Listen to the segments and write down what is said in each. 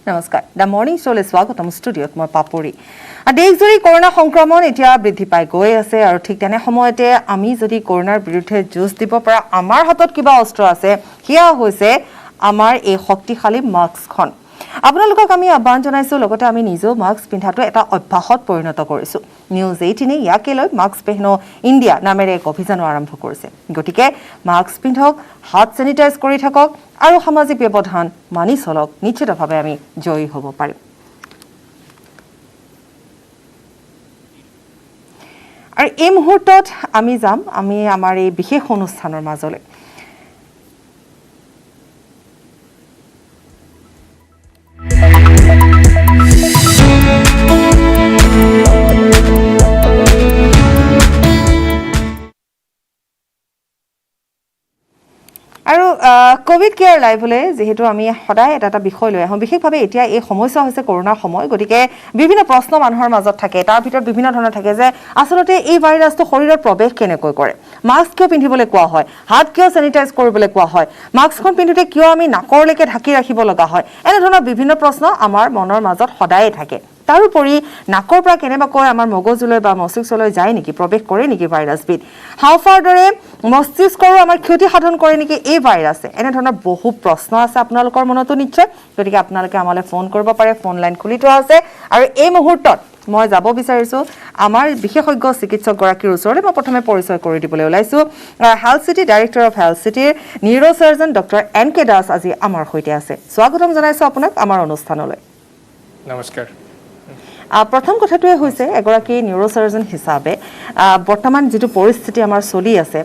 নমস্কাৰ the morning শ্ব'লৈ স্বাগতম ষ্টুডিঅ'ত মই পাপৰি দেশজুৰি কৰোনা সংক্ৰমণ এতিয়া বৃদ্ধি পাই গৈ আছে আৰু ঠিক তেনে সময়তে আমি যদি কৰোনাৰ বিৰুদ্ধে যুঁজ দিব পৰা আমাৰ হাতত কিবা অস্ত্ৰ আছে সেয়া হৈছে আমাৰ এই শক্তিশালী মাস্কখন আপোনালোকক আমি আহ্বান জনাইছো লগতে আমি নিজেও মাস্ক পিন্ধাটো এটা অভ্যাসত পৰিণত কৰিছো নিউজ 18 ইয়াকে লৈ মাস্ক পিন্ধো ইণ্ডিয়া নামেৰে এক অভিযান আৰম্ভ কৰিছে গতিকে মাস্ক পিন্ধক হাত চেনিটাইজ কৰি থাকক আৰু সামাজিক ব্যৱধান মানি চলক নিশ্চিতভাৱে আমি জয়ী হ'ব পাৰিম আৰু এই মুহূৰ্তত আমি যাম আমি আমাৰ এই বিশেষ অনুষ্ঠানৰ মাজলৈ আৰু কোভিড কেয়াৰ লাইভলৈ যেহেতু আমি সদায় এটা বিষয় লৈ আহোঁ বিশেষভাৱে এতিয়া এই সমস্যা হৈছে কৰোনাৰ সময় গতিকে বিভিন্ন প্ৰশ্ন মানুহৰ মাজত থাকে তাৰ ভিতৰত বিভিন্ন ধৰণৰ থাকে যে আচলতে এই ভাইৰাছটো শৰীৰত প্ৰৱেশ কেনেকৈ কৰে মাস্ক কিয় পিন্ধিবলৈ কোৱা হয় হাত কিয় চেনিটাইজ কৰিবলৈ কোৱা হয় মাস্কখন পিন্ধোতে কিয় আমি নাকৰলৈকে ঢাকি ৰাখিব লগা হয় এনে ধৰণৰ বিভিন্ন প্ৰশ্ন আমাৰ মনৰ মাজত সদায়ে থাকে তাৰোপৰি নাকৰ পৰা কেনেবাকৈ আমাৰ মগজুলৈ বা মস্তিষ্কলৈ যায় নেকি প্ৰৱেশ কৰে নেকি ভাইৰাছবিধ হাওঁফাওঁৰ দৰে মস্তিষ্কৰো আমাৰ ক্ষতি সাধন কৰে নেকি এই ভাইৰাছে এনে ধৰণৰ বহু প্ৰশ্ন আছে আপোনালোকৰ মনতো নিশ্চয় গতিকে আপোনালোকে আমালৈ ফোন কৰিব পাৰে ফোন লাইন খুলি থোৱা আছে আৰু এই মুহূৰ্তত মই যাব বিচাৰিছো আমাৰ বিশেষজ্ঞ চিকিৎসকগৰাকীৰ ওচৰলৈ মই প্ৰথমে পৰিচয় কৰি দিবলৈ ওলাইছো health city director of health চিটিৰ নিউৰোচাৰ্জন ডক্টৰ NK দাস আজি আমাৰ সৈতে আছে স্বাগতম জনাইছো আপোনাক আমাৰ অনুষ্ঠানলৈ নমস্কাৰ প্ৰথম কথাটোৱে হৈছে এগৰাকী নিউৰোচাৰ্জন হিচাপে বৰ্তমান যেটো পৰিস্থিতি আমাৰ চলি আছে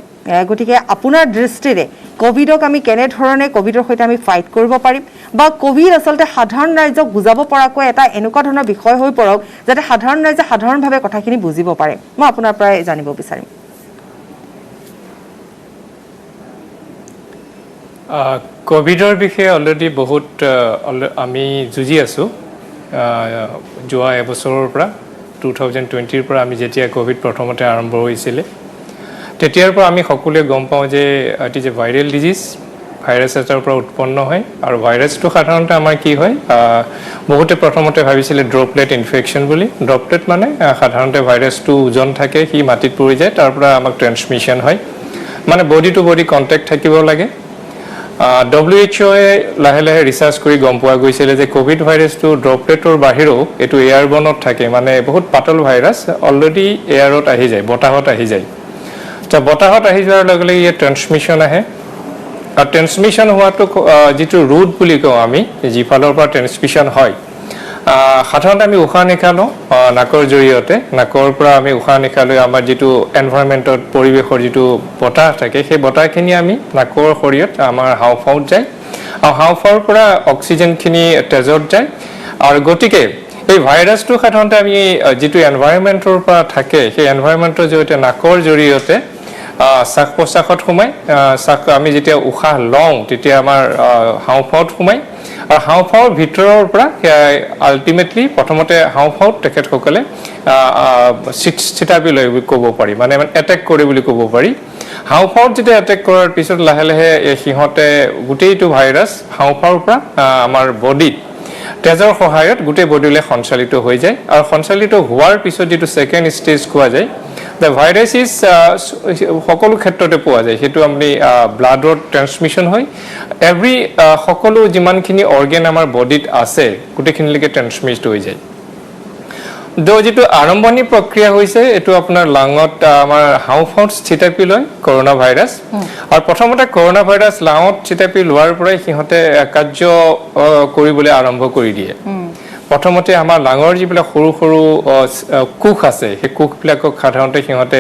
গতিকে আপোনাৰ দৃষ্টিৰে কোভিডক আমি কেনে ধৰণে কোভিডৰ সৈতে আমি ফাইট কৰিব পাৰিম বা কোভিড আচলতে সাধাৰণ ৰাইজক বুজাব পৰাকৈ এটা এনেকুৱা ধৰণৰ বিষয় হৈ পৰক যাতে সাধাৰণ ৰাইজে সাধাৰণভাৱে কথাখিনি বুজিব পাৰে মই আপোনাৰ পৰাই জানিব বিচাৰিম কোভিডৰ বিষয়ে অলৰেডি বহুত আমি যুঁজি আছো যোৱা এবছৰৰ পৰা 2020 পৰা আমি যেতিয়া কোভিড প্ৰথমতে আৰম্ভ হৈছিল তেতিয়াৰ পৰা আমি সকলোৱে গম পাওঁ যে এটি যে ভাইৰেল ডিজিজ ভাইৰাছ এটাৰ পৰা উৎপন্ন হয় আৰু ভাইৰাছটো সাধাৰণতে আমাৰ কি হয় বহুতে প্ৰথমতে ভাবিছিলে ড্ৰপলেট ইনফেকচন বুলি ড্ৰপলেট মানে সাধাৰণতে ভাইৰাছটো ওজন থাকে সি মাটিত পৰি যায় তাৰ পৰা আমাক ট্ৰান্সমিশন হয় মানে বডি টু বডি কন্টাক্ট থাকিব লাগে WHO লাহে লাহে ৰিসাৰ্চ কৰি গম পোৱা গৈছিল যে কোভিড ভাইৰাছটো ড্ৰপলেটৰ বাহিৰেও এটো এয়াৰবনত থাকে মানে বহুত পাতল ভাইৰাছ অলৰেডি এয়াৰত আহি যায় বতাহত আহি যায় তো বতাহত আহি যোৱাৰ লগে লগে এই ট্ৰান্সমিশন আহে আৰু ট্ৰান্সমিশন হোৱাটো যেটো ৰুট বুলি কওঁ আমি জিফালৰ পৰা ট্ৰান্সমিশন হয় সাধাৰণতে আমি উশাহ নিশাহ লওঁ নাকৰ জৰিয়তে নাকৰ পৰা আমি উশাহ নিশাহ লৈ আমাৰ যেটো এনভায়ৰনমেন্টত পৰিৱেশৰ যেটো বতাহ থাকে সেই বতাহখিনি আমি নাকৰ শৰীৰত আমাৰ হাওঁফাওঁত যায় আৰু হাওঁফাওঁৰ পৰা অক্সিজেনখিনি তেজত যায় আৰু গতিকে এই ভাইৰাছটো সাধাৰণতে আমি যেটো এনভায়ৰনমেন্টৰ পৰা থাকে সেই এনভায়ৰনমেন্টৰ জৰিয়তে নাকৰ জৰিয়তে শ্বাস প্ৰশ্বাসত সোমাই আমি যেতিয়া উশাহ লওঁ তেতিয়া আমাৰ হাওঁফাওঁত সোমাই আৰু হাওঁফাওঁৰ ভিতৰৰ পৰা আলটিমেটলি প্ৰথমতে হাওঁফাওঁত তেখেতসকলে চিটাবি লৈ ক'ব পাৰি মানে এটেক কৰে বুলি ক'ব পাৰি হাওঁফাওঁত যেতিয়া এটেক কৰাৰ পিছত লাহে লাহে সিহঁতে গোটেইটো ভাইৰাছ হাওঁফাওঁৰ পৰা আমাৰ বডিত তেজৰ সহায়ত গোটেই বডিলৈ সঞ্চালিত হৈ যায় আৰু সঞ্চালিত হোৱাৰ পিছত যেটো সেকেন্ড ষ্টেজ কোৱা যায় The virus is সকলো ক্ষেত্ৰতে পোৱা যায় হেতু আমি ব্লাডত ট্ৰান্সমিশন হয় এভৰি সকলো যিমানখিনি অৰ্গান আমাৰ বডিত আছে গোটেইখিনিলৈকে ট্ৰান্সমিট হৈ যায় যেটো আৰম্ভণি প্ৰক্ৰিয়া হৈছে এটো আপোনাৰ লাঙত আমাৰ হাওঁফাওঁত চিটাপি লয় কৰোনা ভাইৰাছ আৰু প্ৰথমতে কৰোনা ভাইৰাছ লাঙত চিটাপি লোৱাৰ পৰাই সিহঁতে কাৰ্য কৰিবলৈ আৰম্ভ কৰি দিয়ে প্ৰথমতে আমাৰ লাঙৰ যিবিলাক সৰু সৰু কুখ আছে সেই কুখবিলাকক সাধাৰণতে সিহঁতে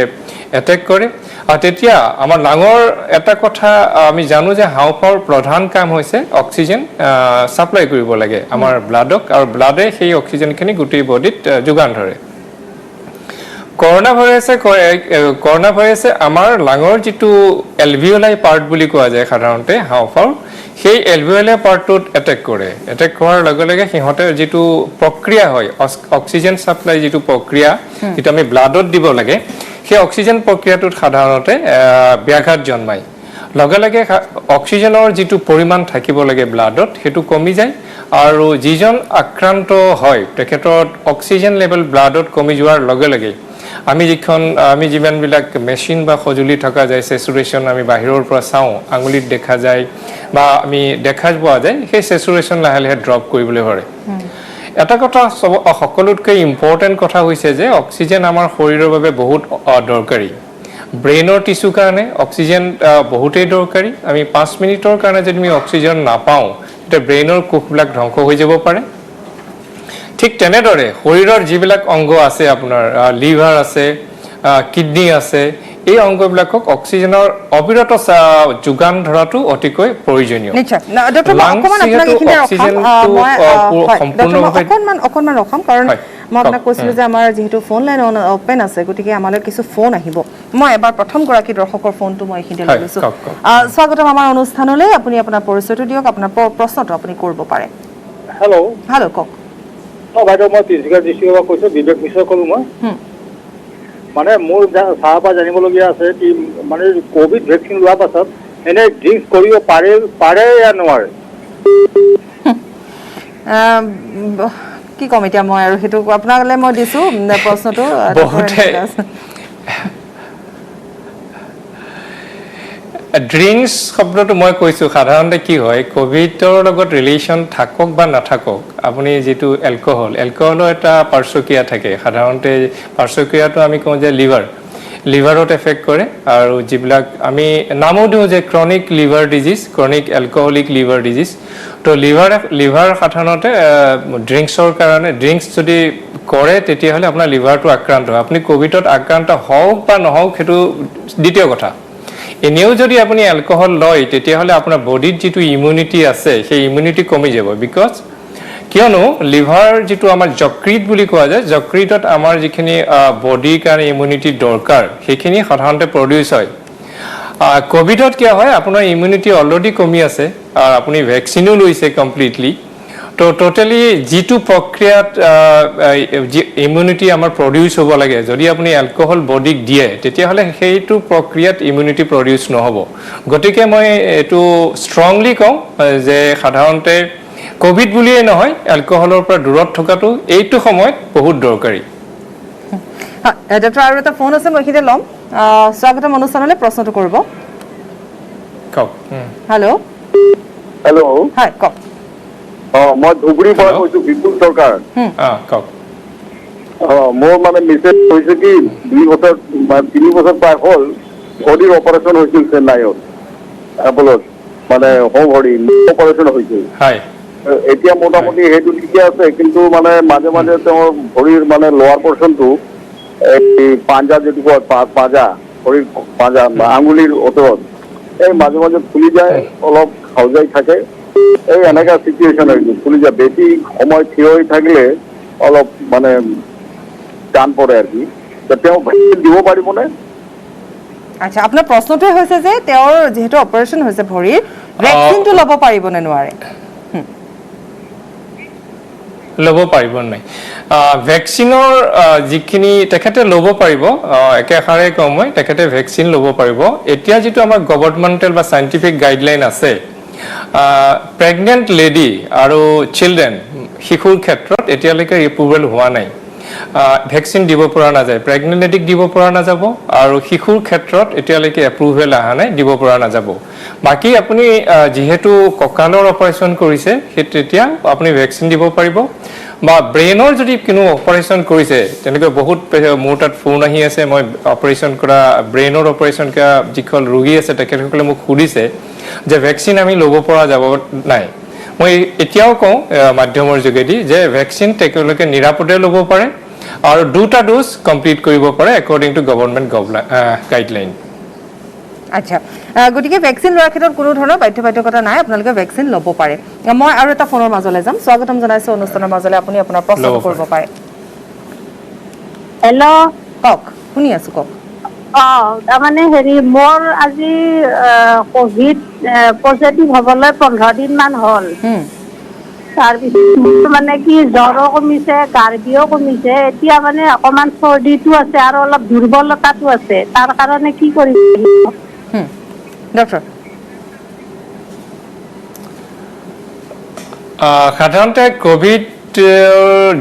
এটেক কৰে আৰু তেতিয়া আমাৰ লাঙৰ এটা কথা আমি জানো যে হাওঁফাওঁৰ প্ৰধান কাম হৈছে অক্সিজেন সাপ্লাই কৰিব লাগে আমাৰ ব্লাডক আৰু ব্লাডে সেই অক্সিজেনখিনি গোটেই বডিত যোগান ধৰে কৰোনা ভাইৰাছে আমাৰ লাঙৰ যেটো এলভিওলাই পাৰ্ট বুলি কোৱা যায় সাধাৰণতে হাওঁফাওঁৰ সেই এলভিওলাই পাৰ্টটোত এটেক কৰাৰ লগে লগে সিহঁতে যেটো প্ৰক্ৰিয়া হয় অক্সিজেন সাপ্লাই যেটো প্ৰক্ৰিয়া যেটো আমি ব্লাডত দিব লাগে সেই অক্সিজেন প্ৰক্ৰিয়াটোত সাধাৰণতে ব্যাঘাত জন্মায় লগে লগে অক্সিজেনৰ যেটো পৰিমাণ থাকিব লাগে ব্লাডত হেতু কমি যায় আৰু যিজন আক্ৰান্ত হয় তেখেতৰ অক্সিজেন লেভেল ব্লাডত কমি যোৱাৰ লগে লগে আমি যিমানবিলাক মেচিন বা সঁজুলি থকা যায় চেচুৰেশ্যন আমি বাহিৰৰ পৰা চাওঁ আঙুলিত দেখা যায় বা আমি দেখা পোৱা যায় সেই চেচুৰেশ্যন লাহে লাহে ড্ৰপ কৰিবলৈ ধৰে এটা কথা সকলোতকৈ ইম্পৰ্টেণ্ট কথা হৈছে যে অক্সিজেন আমাৰ শৰীৰৰ বাবে বহুত দৰকাৰী ব্ৰেইনৰ টিস্যুৰ কাৰণে অক্সিজেন বহুতেই দৰকাৰী আমি 5 মিনিটৰ কাৰণে যদি আমি অক্সিজেন নাপাওঁ তেতিয়া ব্ৰেইনৰ কোষবিলাক ধ্বংস হৈ যাব পাৰে ঠিক তেনেদৰে শৰীৰৰ যিবিলাক অংগ আছে আপোনাৰ লিভাৰ আছে কিডনি আছে এই অংগবিলাকক অক্সিজেনৰ অবিৰত যোগান ধৰাটো অতিকৈ প্ৰয়োজনীয় নিশ্চয় ডক্টৰ অকমান আপোনাক এইখিনি অকণমান ৰখাম কাৰণ মই আপোনাক কৈছিলোঁ যে আমাৰ যিহেতু ফোন লাইন অপেন আছে গতিকে আমালৈ কিছু ফোন আহিব মই এবাৰ প্ৰথম গৰাকী দৰ্শকৰ ফোনটো মই এইখিনিতে লৈ লৈছোঁ স্বাগতম আমাৰ অনুষ্ঠানলৈ আপুনি আপোনাৰ পৰিচয়টো দিয়ক আপোনাৰ প্ৰশ্নটো আপুনি কৰিব পাৰে হেল্ল' কওক বাইদেউ মই তিনিচুকীয়া ডিষ্ট্ৰিক্টৰ পৰা কৈছোঁ বিবেক মিশ্ৰ ক'লোঁ মই মানে মোৰ চাহৰ পৰা জানিবলগীয়া আছে কি মানে ক'ভিড ভেকচিন লোৱাৰ পাছত এনে ড্ৰিংকছ কৰিব পাৰে या নোৱাৰে কি ক'ম এতিয়া মই আৰু সেইটো আপোনালৈ মই দিছোঁ প্ৰশ্নটো ড্ৰিংকছ শব্দটো মই কৈছোঁ সাধাৰণতে কি হয় ক'ভিডৰ লগত ৰিলেশ্যন থাকক বা নাথাকক আপুনি যিটো এলকহলৰ এটা পাৰ্শ্বক্ৰিয়া থাকে সাধাৰণতে পাৰ্শ্বক্ৰিয়াটো আমি কওঁ যে লিভাৰত এফেক্ট কৰে আৰু যিবিলাক আমি নামো দিওঁ যে chronic liver disease chronic alcoholic liver disease তো লিভাৰ সাধাৰণতে ড্ৰিংকছৰ কাৰণে ড্ৰিংকছ যদি কৰে তেতিয়াহ'লে আপোনাৰ লিভাৰটো আক্ৰান্ত হয় আপুনি ক'ভিডত আক্ৰান্ত হওক বা নহওক সেইটো দ্বিতীয় কথা এনেও যদি আপুনি এলকহল লয় তেতিয়াহ'লে আপোনাৰ বডিত যিটো ইমিউনিটি আছে সেই ইমিউনিটি কমি যাব বিকজ কিয়নো লিভাৰ যিটো আমাৰ যকৃত বুলি কোৱা যায় যকৃতত আমাৰ যিখিনি বডিৰ কাৰণে ইমিউনিটি দৰকাৰ সেইখিনি সাধাৰণতে প্ৰডিউচ হয় ক'ভিডত কি হয় আপোনাৰ ইমিউনিটি অলৰেডি কমি আছে আৰু আপুনি ভেকচিনো লৈছে কমপ্লিটলি তো টোটেলি যিটো প্ৰক্ৰিয়াত ইমিউনিটি আমাৰ প্ৰডিউচ হ'ব লাগে যদি আপুনি এলকহল বডিক দিয়ে তেতিয়াহ'লে সেইটো প্ৰক্ৰিয়াত ইমিউনিটি প্ৰডিউচ নহ'ব গতিকে মই এইটো ষ্ট্ৰংলি কওঁ যে সাধাৰণতে ক'ভিড বুলিয়েই নহয় এলকহলৰ পৰা দূৰত থকাটো এইটো সময়ত বহুত দৰকাৰী ডক্টৰ আৰু এটা ফোন আছে মই এইখিনিতে ল'ম স্বাগতম অনুষ্ঠানলৈ প্ৰশ্নটো কৰিব কওক হেল্ল' হয় কওক মই ধুবুৰীৰ পৰা কৈছোঁ বিপুল চৰকাৰ কওক মোৰ মানে মেছেজ হৈছে কি 2 বছৰ বা 3 বছৰ প্ৰায় হ'ল ভৰিৰ অপাৰেশ্যন হৈছিল চেন্নাইত এপলত মানে ভৰি অপাৰেশ্যন হৈছিল এতিয়া মোটামুটি সেইটো ঠিকে আছে কিন্তু মানে মাজে মাজে তেওঁৰ ভৰিৰ মানে লোৱাৰ পৰ্চনটো এই পাঞ্জা যিটো কয় পাঁজা ভৰিৰ পাঁজা আঙুলিৰ ওচৰত এই মাজে মাজে ফুলি যায় অলপ খাওজাই থাকে এই এনেকা চিটুৱেশ্যন হৈছে ফুলি যায় বেছি সময় থিয় হৈ থাকিলে অলপ মানে টান পৰে আৰু কি তেওঁ ভেকচিন দিব পাৰিবনে আচ্ছা আপোনাৰ প্ৰশ্নটোৱে হৈছে যে তেওঁৰ যিহেতু অপাৰেশ্যন হৈছে ভৰিৰ ভেকচিনটো ল'ব পাৰিব নে নোৱাৰে ল'ব পাৰিব নাই ভেকচিনৰ যিখিনি তেখেতে ল'ব পাৰিব একেষাৰে কওঁ মই তেখেতে ভেকচিন ল'ব পাৰিব এতিয়া যিটো আমাৰ গভৰ্ণমেণ্টেল বা চাইণ্টিফিক গাইডলাইন আছে প্ৰেগনেণ্ট লেডি আৰু চিলড্ৰেন শিশুৰ ক্ষেত্ৰত এতিয়ালৈকে এপ্ৰুভেল হোৱা নাই ভেকচিন দিব পৰা নাযায় প্ৰেগনেণ্ট লেডিক দিব পৰা নাযাব আৰু শিশুৰ ক্ষেত্ৰত এতিয়ালৈকে এপ্ৰুভেল অহা নাই দিব পৰা নাযাব বাকী আপুনি যিহেতু কঁকালৰ অপাৰেশ্যন কৰিছে সেই তেতিয়া আপুনি ভেকচিন দিব পাৰিব বা ব্ৰেইনৰ যদি কোনো অপাৰেশ্যন কৰিছে তেনেকৈ বহুত মোৰ তাত ফোন আহি আছে মই অপাৰেশ্যন কৰা ব্ৰেইনৰ অপাৰেশ্যন কৰা যিসকল ৰোগী আছে তেখেতসকলে মোক সুধিছে যে ভেকচিন আমি ল'ব পৰা যাব নাই মই এতিয়াও কওঁ মাধ্যমৰ যোগেদি যে ভেকচিন তেওঁলোকে নিৰাপদে ল'ব পাৰে আৰু 2টা ড'জ কমপ্লিট কৰিব পাৰে একৰ্ডিং টু গভৰ্ণমেণ্ট গাইডলাইন আচ্ছা গতিকে ভেকচিন লোৱাৰ ক্ষেত্ৰত কোনো ধৰণৰ বাধ্যবাধকতা নাই আপোনালোকে ভেকচিন ল'ব পাৰে মই আৰু এটা ফোনৰ মাজলৈ যাম স্বাগতম জনাইছোঁ অনুষ্ঠানৰ মাজলৈ আপুনি আপোনাৰ প্ৰশ্ন কৰিব পাৰে হেল্ল' কওক শুনি আছোঁ কওক তাৰমানে হেৰি মোৰ আজি ক'ভিড পজিটিভ হ'বলৈ 15 দিনমান হ'ল তাৰপিছত মানে কি জ্বৰো কমিছে গাৰ বিষো কমিছে এতিয়া মানে অকণমান চৰ্দিটো আছে আৰু অলপ দুৰ্বলতাটো আছে তাৰ কাৰণে কি কৰিব ডক্টৰ সাধাৰণতে কোভিড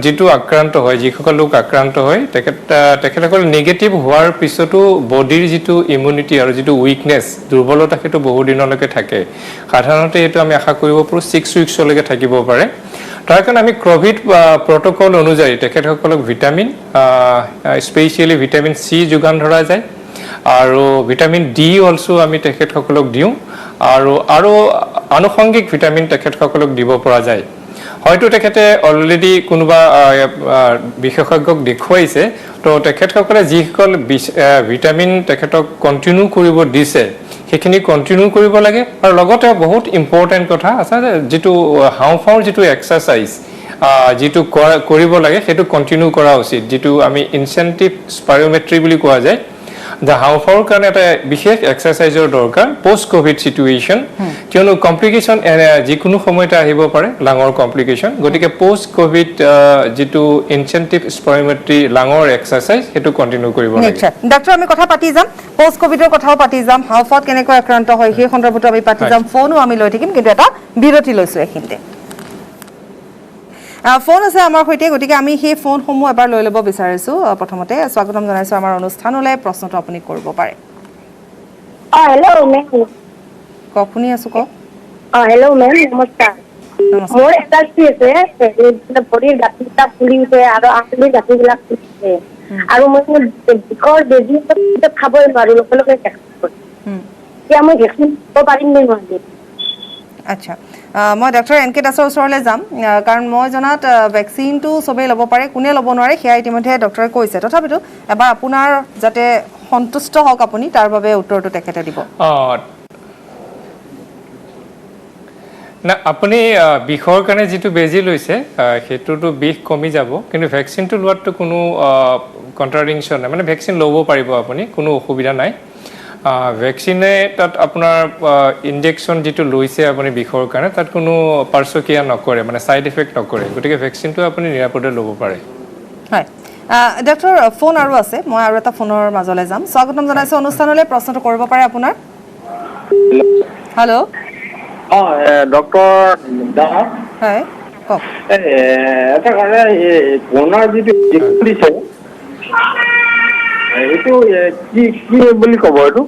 যেটো আক্ৰান্ত হয় যিসকল লোক আক্ৰান্ত হয় তেখেতসকল নেগেটিভ হোৱাৰ পিছতো বডিৰ যেটো ইমিউনিটি আৰু যেটো উইকনেছ দুৰ্বলতা সেইটো বহু দিনলৈকে থাকে সাধাৰণতে এইটো আমি আশা কৰিব পাৰো 6 উইকছলৈকে থাকিব পাৰে তাৰ কাৰণে আমি কোভিড প্ৰটোকল অনুযায়ী তেখেতসকলক ভিটামিন স্পেচিয়েলি ভিটামিন সি যোগান ধৰা যায় আৰু ভিটামিন ডি অলসো আমি তেখেতসকলক দিওঁ আৰু আনুষংগিক ভিটামিন তেখেতসকলক দিব পৰা যায় হয়তো তেখেতে অলৰেডি কোনোবা বিশেষজ্ঞক দেখুৱাইছে তো তেখেতসকলে যিসকল ভিটামিন তেখেতক কন্টিনিউ কৰিব দিছে সেইখিনি কন্টিনিউ কৰিব লাগে আৰু লগতে বহুত ইম্পৰ্টেন্ট কথা আছে যেটো হাওঁফাওঁৰ যেটো এক্সাৰসাইজ যেটো কৰিব লাগে সেইটো কন্টিনিউ কৰা উচিত যেটো আমি ইনসেন্টিভ স্পাইৰোমেট্ৰি বুলি কোৱা যায় The হাওঁফাওঁৰ কাৰণে এটা বিশেষ এক্সাৰসাইজৰ দৰকাৰ পোষ্ট কোভিড সিচুৱেশন কিয়নো কমপ্লিকেশন যিকোনো সময়তে আহিব পাৰে লাঙৰ কমপ্লিকেশন গতিকে পোষ্ট কোভিড যেটো ইনসেন্টিভ স্পাইৰোমেট্ৰি লাঙৰ এক্সাৰসাইজ সেইটো কন্টিনিউ কৰিব লাগে নিশ্চয় ডক্টৰ আমি কথা পাতি যাম পোষ্ট কোভিডৰ কথাও পাতি যাম হাওঁফাওঁত কেনেকৈ আক্ৰান্ত হয় সেই সন্দৰ্ভত আমি পাতি যাম ফোনো আমি লৈ থাকিম কিন্তু এটা বিৰতি লৈছো এখিনতে ফোন আছে আমাৰ হৈতে গতিকে আমি সেই ফোনসমূহ এবাৰ লৈ ল'ব বিচাৰিছো প্ৰথমতে স্বাগতম জনাইছো আমাৰ অনুষ্ঠানলৈ প্ৰশ্নটো আপুনি কৰিব পাৰে হেল্ল' মেম কওক শুনি আছো কওক হেল্ল' মেম নমস্কাৰ মোৰ এটা কি আছে ভৰিৰ গাঁঠিটা ফুলিছে আৰু আঁচলিৰ গাঁঠিবিলাক ফুলিছে আৰু মই বিষৰ বেজি খাবই নোৱাৰো লোকে এতিয়া মই ভেকচিন দিব পাৰিম নে নোৱাৰিম আচ্ছা মই ডক্টৰ এন কে দাসৰ ওচৰলৈ যাম কাৰণ মই জনাত ভেকচিনটো সবেই ল'ব পাৰে কোনে ল'ব নোৱাৰে সেয়া ইতিমধ্যে ডক্টৰে কৈছে তথাপিতো এবাৰ আপোনাৰ যাতে সন্তুষ্ট হওক আপুনি তাৰ বাবে উত্তৰটো তেখেতে দিব না আপুনি বিষৰ কাৰণে যেটো বেজি লৈছে হেতুটো বিষ কমি যাব কিন্তু ভ্যাকচিনটো লোৱাটো কোনো কন্ট্ৰাডিকশন নাই মানে ভ্যাকচিন ল'ব পাৰিব আপুনি কোনো অসুবিধা নাই ভ্যাকচিনে তাত আপোনাৰ ইনজেকশন যেটো লৈছে আপুনি বিষৰ কাৰণে তাত কোনো পাৰ্শ্বক্ৰিয়া নকৰে মানে সাইড ইফেক্ট নকৰে গতিকে ভ্যাকচিনটো আপুনি নিৰাপদে ল'ব পাৰে হয় ডক্টৰ ফোন আৰু আছে মই আৰু এটা ফোনৰ মাজলৈ যাম স্বাগতম জনাইছো অনুষ্ঠানলৈ প্ৰশ্নটো কৰিব পাৰে আপোনাৰ হেল্ল' ডক্টৰ দাস হয় কওক এটা কাৰণে কৰোনাৰ যিটো দিছে এইটো কি কি বুলি ক'ব এইটো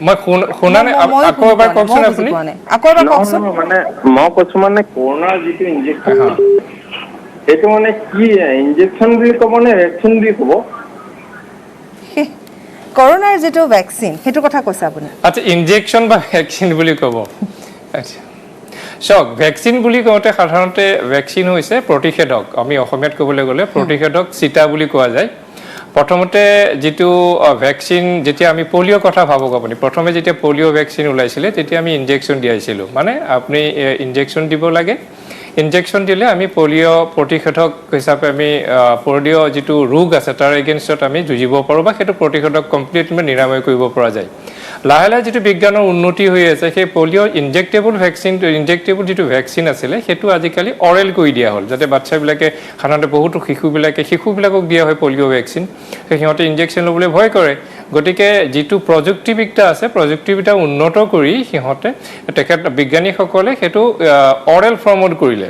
মই শুনা নাই আকৌ এবাৰ কওকচোন আপুনি আকৌ এবাৰ কওকচোন মানে মই কৈছো মানে কৰোনাৰ যিটো ইনজেকচন সেইটো মানে কি ইনজেকচন বুলি ক'ব নে ভেকচিন বুলি ক'ব কৰোনাৰ যেটো ভ্যাকচিন হেতু কথা কৈছে আপুনি আচ্ছা ইনজেকশন বা ভ্যাকচিন বুলি ক'ব আচ্ছা সক ভ্যাকচিন বুলি কওঁতে সাধাৰণতে ভ্যাকচিন হৈছে প্ৰতিষেধক আমি অসমীয়াত ক'বলৈ গ'লে প্ৰতিষেধক চিটা বুলি কোৱা যায় প্ৰথমতে যেটো ভ্যাকচিন যেতিয়া আমি পলিঅ কথা ভাবক আপুনি প্ৰথমে যেতিয়া পলিঅ ভ্যাকচিন ওলাইছিলে তেতিয়া আমি ইনজেকশন দিয়াইছিলো মানে আপুনি ইনজেকশন দিব লাগে ইনজেকশন দিলে আমি পলিঅ প্ৰতিষেধক হিচাপে আমি পলিঅ যেটো ৰোগ আছে তাৰ এগেইনষ্টত আমি যুঁজিব পাৰো বা হেতু প্ৰতিষেধক কমপ্লিটলি নিৰাময় কৰিব পৰা যায় লাহে লাহে যেটো বিজ্ঞানৰ উন্নতি হৈ আছে সেই পলিঅ ইনজেক্টেবল ভ্যাকচিন ইনজেক্টেবল যেটো ভ্যাকচিন আছিল হেতু আজিকালি অৰেল কৰি দিয়া হ'ল যাতে বাচ্চাবিলাকে সাধাৰণতে বহুতো শিশুবিলাকক দিয়া হয় পলিঅ ভ্যাকচিন সিহঁতে ইনজেকশন ল'বলৈ ভয় কৰে গতিকে যেটো প্ৰযুক্তিবিদ্যা আছে প্ৰযুক্তিবিদ্যা উন্নত কৰি সিহঁতে তেখেত বিজ্ঞানীসকলে হেতু অৰেল ফৰ্মত কৰিলে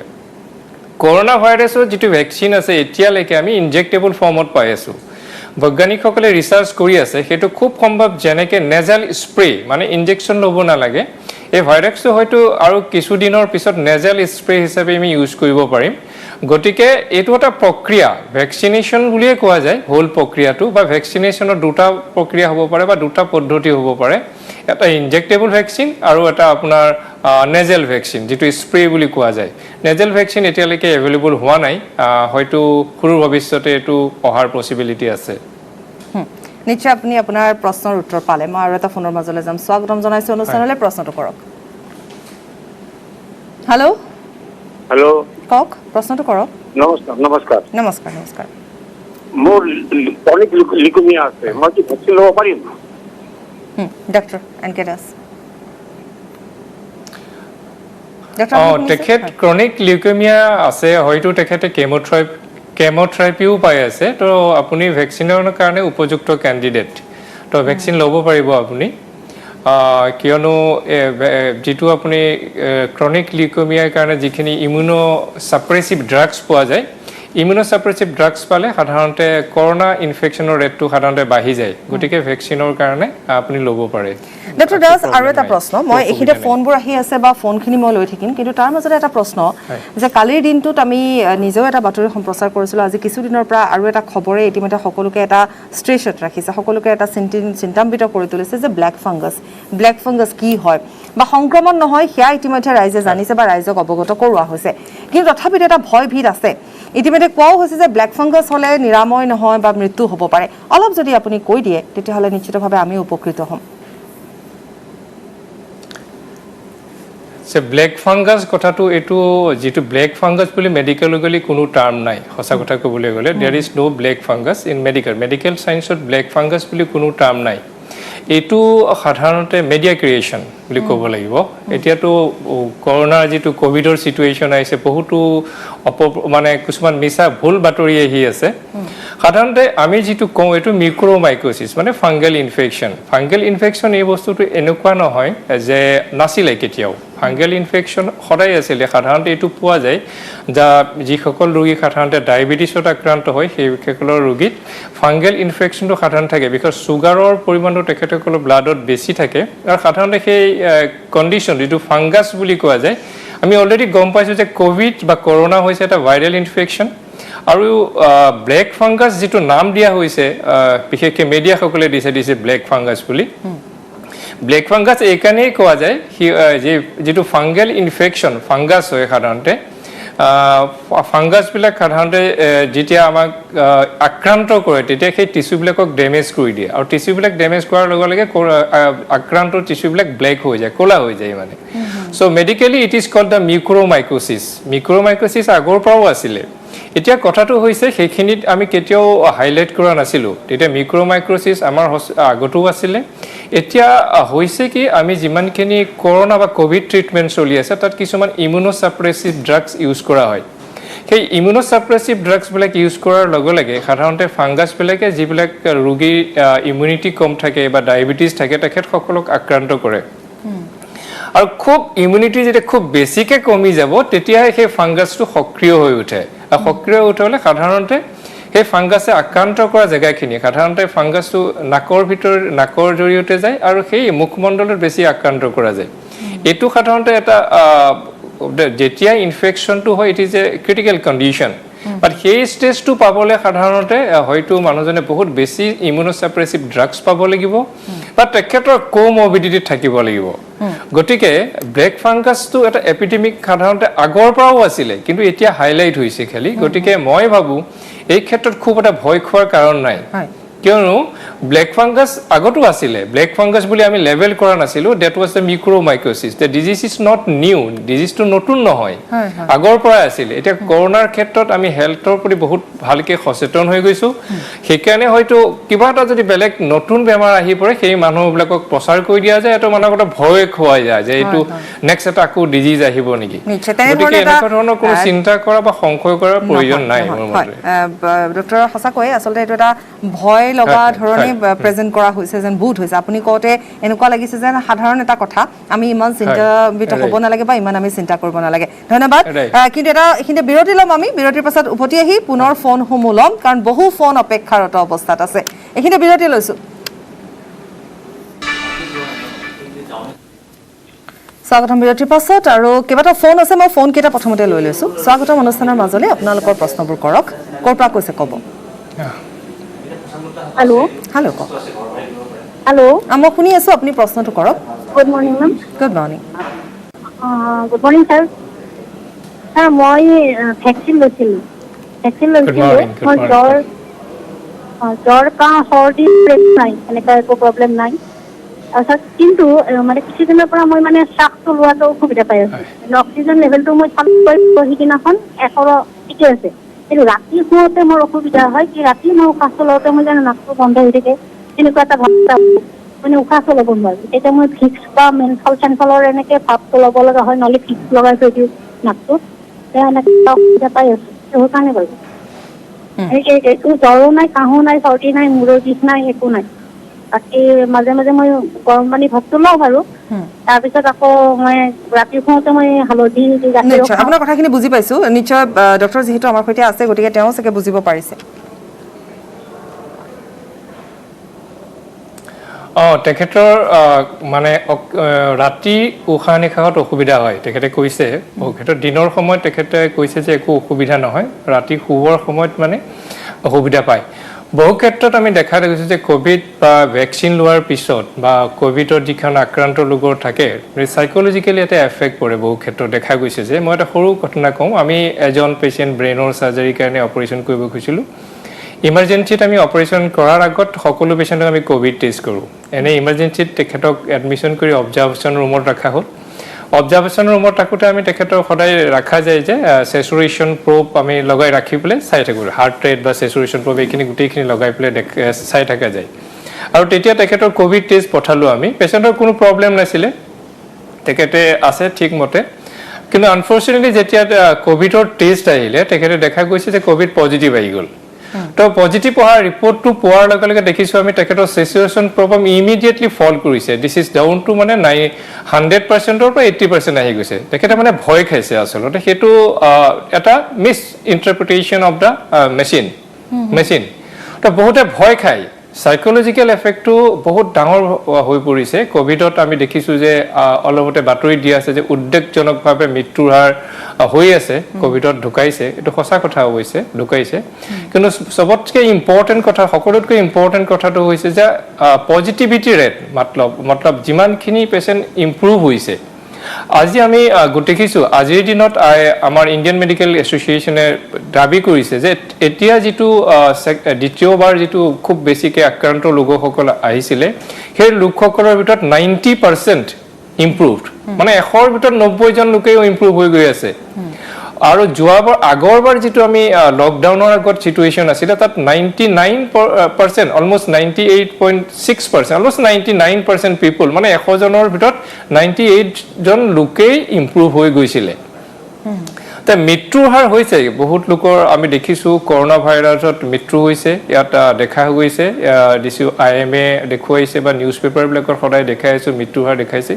কৰোনা ভাইৰাছৰ যেটো ভ্যাকচিন আছে এতিয়ালৈকে আমি ইনজেক্টেবল ফৰ্মত পাই আছো বৈজ্ঞানিকসকলে ৰিসাৰ্চ কৰি আছে হেতু খুব সম্ভৱ যেনেকে নেজাল স্প্ৰে মানে ইনজেকশন ল'ব নালাগে এই ভাইৰাছটো হয়তো আৰু কিছু দিনৰ পিছত নেজাল স্প্ৰে হিচাপে আমি ইউজ কৰিব পাৰিম গতিকে এটো এটা প্ৰক্ৰিয়া ভ্যাকচিনেশন বুলিয়ে কোৱা যায় হোল প্ৰক্ৰিয়াটো বা ভ্যাকচিনেশনৰ দুটা প্ৰক্ৰিয়া হ'ব পাৰে বা দুটা পদ্ধতি হ'ব পাৰে এটা ইনজেক্টেবল ভ্যাকচিন আৰু এটা আপোনাৰ নেজাল ভ্যাকচিন যেটো স্প্ৰে বুলি কোৱা যায় নেজাল ভ্যাকচিন এতিয়ালৈকে এভেইলেবল হোৱা নাই হয়তো খুৰু ভৱিষ্যতে এটো অহাৰ পসিবিলিটি আছে নিশ্চয় আপুনি আপোনাৰ প্ৰশ্নৰ উত্তৰ পালে মই আৰু এটা ফোনৰ মাজলৈ যাম স্বাগতম জনাইছো অনুষ্ঠানলৈ প্ৰশ্নটো কৰক হেল্ল' হেল্ল' কওক প্ৰশ্নটো কৰক নমস্কাৰ নমস্কাৰ নমস্কাৰ নমস্কাৰ মোৰ ক্ৰনিক লিউকেমিয়া আছে মই কি ভেকচিন ল'ব পাৰিম ডক্টৰ এন কে দাস তেখেত ক্ৰনিক লিউকেমিয়া আছে হয়তো তেখেতে কেমোথেৰাপিও পাই আছে তো আপুনি ভ্যাকচিনৰ কাৰণে উপযুক্ত ক্যান্ডিডেট তো ভ্যাকচিন ল'ব পাৰিব আপুনি কিয়নো যেটো আপুনি ক্ৰনিক লিউকেমিয়াৰ কাৰণে যিখিনি ইমিউনো সাপ্ৰেছিভ ড্ৰাগছ পোৱা যায় ইমিউনো সাপ্ৰেছিভ ড্ৰাগছ পালে সাধাৰণতে কৰোনা ইনফেকশনৰ ৰেটটো সাধাৰণতে বাঢ়ি যায় গতিকে ভ্যাকচিনৰ কাৰণে আপুনি ল'ব পাৰে ডক্টৰ দাস আৰু এটা প্ৰশ্ন মই এখিতে ফোনবোৰ আহি আছে বা ফোনখিনি মই লৈ থাকিম কিন্তু তাৰ মাজতে এটা প্ৰশ্ন যে কালিৰ দিনটোত আমি নিজেও এটা বাতৰি সম্প্ৰচাৰ কৰিছিলো আজি কিছু দিনৰ পৰা আৰু এটা খবৰে ইতিমধ্যে সকলোকে এটা ষ্ট্ৰেছত ৰাখিছে সকলোকে এটা চিন্তাম্বিত কৰি তুলিছে যে ব্ল্যাক ফাংগাছ কি হয় বা সংক্ৰমণ নহয় সেয়া ইতিমধ্যে ৰাইজে জানিছে বা ৰাইজক অৱগত কৰোৱা হৈছে কিন্তু তথাপিতো এটা ভয় ভীত আছে ইতিমধ্যে কোৱাও হৈছে যে ব্ল্যাক ফাংগাছ হলে নিৰাময় নহয় বা মৃত্যু হ'ব পাৰে অলপ যদি আপুনি কৈ দিয়ে তেতিয়াহ'লে নিশ্চিতভাৱে আমি উপকৃত হ'ম ব্ল্যাক ফাংগাছ কথাটো এটো যেটো ব্ল্যাক ফাংগাছ বুলি মেডিকেললি কোনো টার্ম নাই সঁচা কথা ক'বলৈ গ'লে there is no black fungus in medical সায়েন্সত ব্ল্যাক ফাংগাছ বুলি কোনো টার্ম নাই এটো সাধাৰণতে মিডিয়া ক্ৰিয়েচন বুলি ক'ব লাগিব এতিয়াতো কৰোনাৰ যেটো কোভিডৰ সিচুৱেচন আহিছে বহুতো মানে কিছুমান মিছা ভুল বাতৰি আহি আছে সাধাৰণতে আমি যেটো কওঁ এটো মিক্ৰোমাইকোসিস মানে ফাংগাল ইনফেকশন এই বস্তুটো এনেকুৱা নহয় যে নাছিলে কেতিয়াও ফাংগাল ইনফেকশন সদায় আছিলে সাধাৰণতে এটো পোৱা যায় যা যিসকল ৰোগী সাধাৰণতে ডায়াবেটিছত আক্ৰান্ত হয় সেইসকলৰ ৰোগীত ফাংগাল ইনফেকশনটো সাধাৰণ থাকে বিকজ সুগাৰৰ পৰিমাণটো তেখেতসকলৰ ব্লাডত বেছি থাকে আৰু সাধাৰণতে সেই কন্ডিশন যেটো ফাংগাছ বুলি কোৱা যায় আমি অলৰেডি গম পাইছো যে কোভিড বা কৰোনা হৈছে এটা ভাইৰেল ইনফেকশন আৰু ব্ল্যাক ফাংগাছ যেটো নাম দিয়া হৈছে বিশেষকৈ মিডিয়া সকলে দিছে ব্ল্যাক ফাংগাছ বুলি ব্ল্যাক ফাংগাছ এইকাৰণেই কোৱা যায় যেটো ফাংগাল ইনফেকশন ফাংগাছ হয় সাধাৰণতে ফাংগাছ বিলাক সাধাৰণতে যেতিয়া আমাক আক্ৰান্ত কৰে তেতিয়া সেই টিস্যুবিলাকক ড্যামেজ কৰি দিয়ে আৰু টিস্যুবিলাক ড্যামেজ কৰাৰ লগে লগে আক্ৰান্ত টিস্যুবিলাক ব্ল্যাক হৈ যায় ক'লা হৈ যায় মানে so medically it is called the mucormycosis আগৰ পৰাও আছিলে এতিয়া কথাটো হৈছে সেইখিনিত আমি কেতিয়াও হাইলাইট কৰা নাছিলো তেতিয়া মিক্ৰোমাইকোসিস আমাৰ আগতো আছিলে এতিয়া হৈছে কি আমি যিমানখিনি কৰোনা বা কোভিড ট্ৰিটমেন্ট চলি আছে তাত কিছুমান ইমিউনো সাপ্ৰেছিভ ড্ৰাগছ ইউজ কৰা হয় সেই ইমিউনো সাপ্ৰেছিভ ড্ৰাগছ বিলাক ইউজ কৰাৰ লগে লগে সাধাৰণতে ফাংগাছ বিলাকে যিবিলাক ৰোগীৰ ইমিউনিটি কম থাকে বা ডায়াবেটিছ থাকে তেখেতসকলক আক্ৰান্ত কৰে আৰু খুব ইমিউনিটি যেতিয়া খুব বেছিকে কমি যাব তেতিয়া সেই ফাংগাছটো সক্ৰিয় হৈ উঠে আৰু সক্ৰিয় উঠলে সাধাৰণতে সেই ফাংগাছে আক্ৰান্ত কৰা জায়গাখিনি সাধাৰণতে ফাংগাছটো নাকৰ জৰিয়তে যায় আৰু সেই মুখমণ্ডলত বেছি আক্ৰান্ত কৰা যায় এটো সাধাৰণতে এটা যেতিয়া ইনফেকশনটো হয় it is a critical condition but সেই ষ্টেজটো পাবলৈ সাধাৰণতে হয়তো মানুহজনে বহুত বেছি ইমিউনোসাপ্ৰেছিভ ড্ৰাগছ পাব লাগিব বা তেখেতৰ কোমৰ্বিডিটি থাকিব লাগিব গতিকে ব্ল্যাক ফাংগাছটো এটা এপিডেমিক সাধাৰণতে আগৰ পৰাও আছিলে কিন্তু এতিয়া হাইলাইট হৈছে খালি গতিকে মই ভাবো এই ক্ষেত্ৰত খুব এটা ভয় খোৱাৰ কাৰণ নাই কিয়নো ব্ল্যাক ফাংগাছ আগতো আছিলে ব্ল্যাক ফাংগাছ বুলি আমি লেভেল কৰা নাছিলো that was the mucormycosis the disease is not new ডিজিজটো নতুন নহয় আগৰ পৰা আছিল এতিয়া কৰোনাৰ ক্ষেত্ৰত আমি হেলথৰ প্ৰতি বহুত ভালকে সচেতন হৈ গৈছো সেইকাৰণে হয়তো কিবা এটা যদি বেলেগ নতুন বেমাৰ আহি পৰে সেই মানুহবিলাকক প্ৰচাৰ কৰি দিয়া যায় এটো মানুহক ভয় খোৱাই যায় যে এইটো নেক্সট এটা আকৌ ডিজিজ আহিব নেকি গতিকে এনেকুৱা ধৰণৰ কোনো চিন্তা কৰা বা সংশয় কৰাৰ প্ৰয়োজন নাই মোৰ মতে ডক্টৰ সঁচাকৈ আচলতে এইটো এটা ভয় লগা ধৰণে প্ৰেজেন্ট কৰা হৈছে যেন বুধ হৈছে আপুনি কওঁতে এনেকুৱা লাগিছে যেন সাধাৰণ এটা কথা আমি ইমান চিন্তাবিত হ'ব নালাগে বা ইমান আমি চিন্তা কৰিব নালাগে ধন্যবাদ কিন্তু এটা এইখিনি বিৰতি ল'ম আমি বিৰতিৰ পাছত উভতি আহি পুনৰ ফোনসমূহ ল'ম কাৰণ বহু ফোন অপেক্ষাৰত অৱস্থাত আছে এইখিনি বিৰতি লৈছো স্বাগতম বিৰতিৰ পাছত আৰু কেইবাটা ফোন আছে মই ফোন কেইটা প্ৰথমতে লৈ লৈছো স্বাগতম অনুষ্ঠানৰ মাজলৈ আপোনালোকৰ প্ৰশ্নবোৰ কৰক ক'ৰ পৰা কৈছে ক'ব हेलो हेलो को हेलो মই শুনি আছো আপুনি প্ৰশ্নটো কৰক good morning ma'am good morning good morning sir sir মই ভ্যাকসিন লৈছিলো মই জ্বৰ কাহ সৰ্দি নাই এনেকা একো প্ৰব্লেম নাই আচ্ছা কিন্তু মানে কিছুদিনৰ পৰা মই মানে শ্বাসটো লোৱাটো অসুবিধা পাই আছো অক্সিজেন লেভেলটো মই সিদিনাখন 100 ঠিকে আছে কিন্তু ৰাতি শুওঁতে মোৰ অসুবিধা হয় কি ৰাতি মই উশাহ লওঁতে মই জানো নাকটো বন্ধ হৈ থাকে এনেকুৱা এটা ভাৱ মানে উশাহ ল'ব নোৱাৰো এতিয়া মই ভিক্স বা মেনথলৰ এনেকে ভাৱটো ল'ব লগা হয় নহ'লে ভিক্স লগাই থৈ দিওঁ নাকটোত এনেকে অসুবিধা পাই আছো সেইকাৰণে বাৰু একো জ্বৰো নাই কাহো নাই চৰ্দি নাই মূৰৰ বিষ নাই একো নাই বাকী মাজে মাজে মই গৰম পানী ভাতটো লওঁ বাৰু তাৰপিছত আকৌ মই ৰাতি শুওঁতে মই হালধি গাখীৰ নিশ্চয় আপোনাৰ কথাখিনি বুজি পাইছো নিশ্চয় ডক্টৰ যিহেতু আমাৰ সৈতে আছে গতিকে তেওঁ চাগে বুজিব পাৰিছে তেখেতৰ মানে ৰাতি উশাহ নিশাহত অসুবিধা হয় তেখেতে কৈছে তেখেতৰ দিনৰ সময়ত তেখেতে কৈছে যে একো অসুবিধা নহয় ৰাতি শুৱাৰ সময়ত মানে অসুবিধা পায় বহু ক্ষেত্ৰত আমি দেখা গৈছে যে কোভিড বা ভেকচিন লোৱাৰ পিছত বা কোভিডৰ যিখন আক্ৰান্ত লোকৰ থাকে সাইকোলজিক্যালি এটা এফেক্ট পৰে বহু ক্ষেত্ৰত দেখা গৈছে যে মই এটা সৰু ঘটনা কওঁ আমি এজন পেচেণ্ট ব্ৰেইনৰ সাৰ্জাৰীৰ কাৰণে অপাৰেশ্যন কৰিব গৈছিলোঁ ইমাৰ্জেঞ্চিত আমি অপাৰেশ্যন কৰাৰ আগত সকলো পেচেণ্টক আমি কোভিড টেষ্ট কৰোঁ এনে ইমাৰ্জেঞ্চিত তেখেতক এডমিশ্যন কৰি অবজাৰ্ভেশ্যন ৰুমত ৰখা হ'ল অবজাৰ্ভেশ্যন ৰুমত থাকোঁতে আমি তেখেতক সদায় ৰখা যায় যে চেচুৰেশ্যন প্ৰব আমি লগাই ৰাখি পেলাই চাই থাকোঁ হাৰ্ট ৰেট বা চেচুৰেশ্যন প্ৰব এইখিনি গোটেইখিনি লগাই পেলাই চাই থকা যায় আৰু তেতিয়া তেখেতৰ কোভিড টেষ্ট পঠালোঁ আমি পেচেণ্টৰ কোনো প্ৰব্লেম নাছিলে তেখেতে আছে ঠিকমতে কিন্তু আনফৰ্চুনেটলি যেতিয়া কোভিডৰ টেষ্ট আহিলে তেখেতে দেখা গৈছে যে কোভিড পজিটিভ আহি গ'ল তো পজিটিভ অহা ৰিপৰ্টটো পোৱাৰ লগে লগে দেখিছোঁ আমি তেখেতৰ চেচুৰেশ্যন প্ৰব্লেম ইমিডিয়েটলি ফল কৰিছে দিছ ইজ ডাউন টু মানে 100%ৰ পৰা 80% আহি গৈছে তেখেতে মানে ভয় খাইছে আচলতে সেইটো এটা miss interpretation of the machine তো বহুতে ভয় খায় সাইকোলজিক্যাল এফেক্টটো বহুত ডাঙৰ হৈ পৰিছে কোভিডত আমি দেখিছোঁ যে অলপতে বাতৰি দিয়া আছে যে উদ্বেগজনকভাৱে মৃত্যুৰ হাৰ হৈ আছে কোভিডত ঢুকাইছে এইটো সঁচা কথা হৈছে ঢুকাইছে কিন্তু সবতকৈ ইম্পৰ্টেণ্ট কথা সকলোতকৈ ইম্পৰ্টেণ্ট কথাটো হৈছে যে পজিটিভিটি ৰেট মতলব যিমানখিনি পেচেণ্ট ইম্প্ৰুভ হৈছে আজি আমি দেখিছোঁ আজিৰ দিনত আমাৰ ইণ্ডিয়ান মেডিকেল এছ'চিয়েশ্যনে দাবী কৰিছে যে এতিয়া যিটো দ্বিতীয়বাৰ যিটো খুব বেছিকৈ আক্ৰান্ত লোকসকল আহিছিলে সেই লোকসকলৰ ভিতৰত 90% ইম্প্ৰুভড মানে 100ৰ ভিতৰত 90জন লোকেও ইম্প্ৰুভ হৈ গৈ আছে আৰু যোৱাবাৰ আগৰবাৰ যিটো আমি লকডাউনৰ আগত চিটুৱেশ্যন আছিলে তাত 99% অলমষ্ট 98.6% অলমষ্ট 99% পিপল মানে 100জনৰ ভিতৰত 98জন লোকেই ইম্প্ৰুভ হৈ গৈছিলে তে মৃত্যুৰ হাৰ হৈছে বহুত লোকৰ আমি দেখিছোঁ কৰোনা ভাইৰাছত মৃত্যু হৈছে ইয়াত দেখা গৈছে দিছোঁ IMA দেখুৱাইছে বা নিউজ পেপাৰবিলাকত সদায় দেখাই আছোঁ মৃত্যুৰ হাৰ দেখাইছে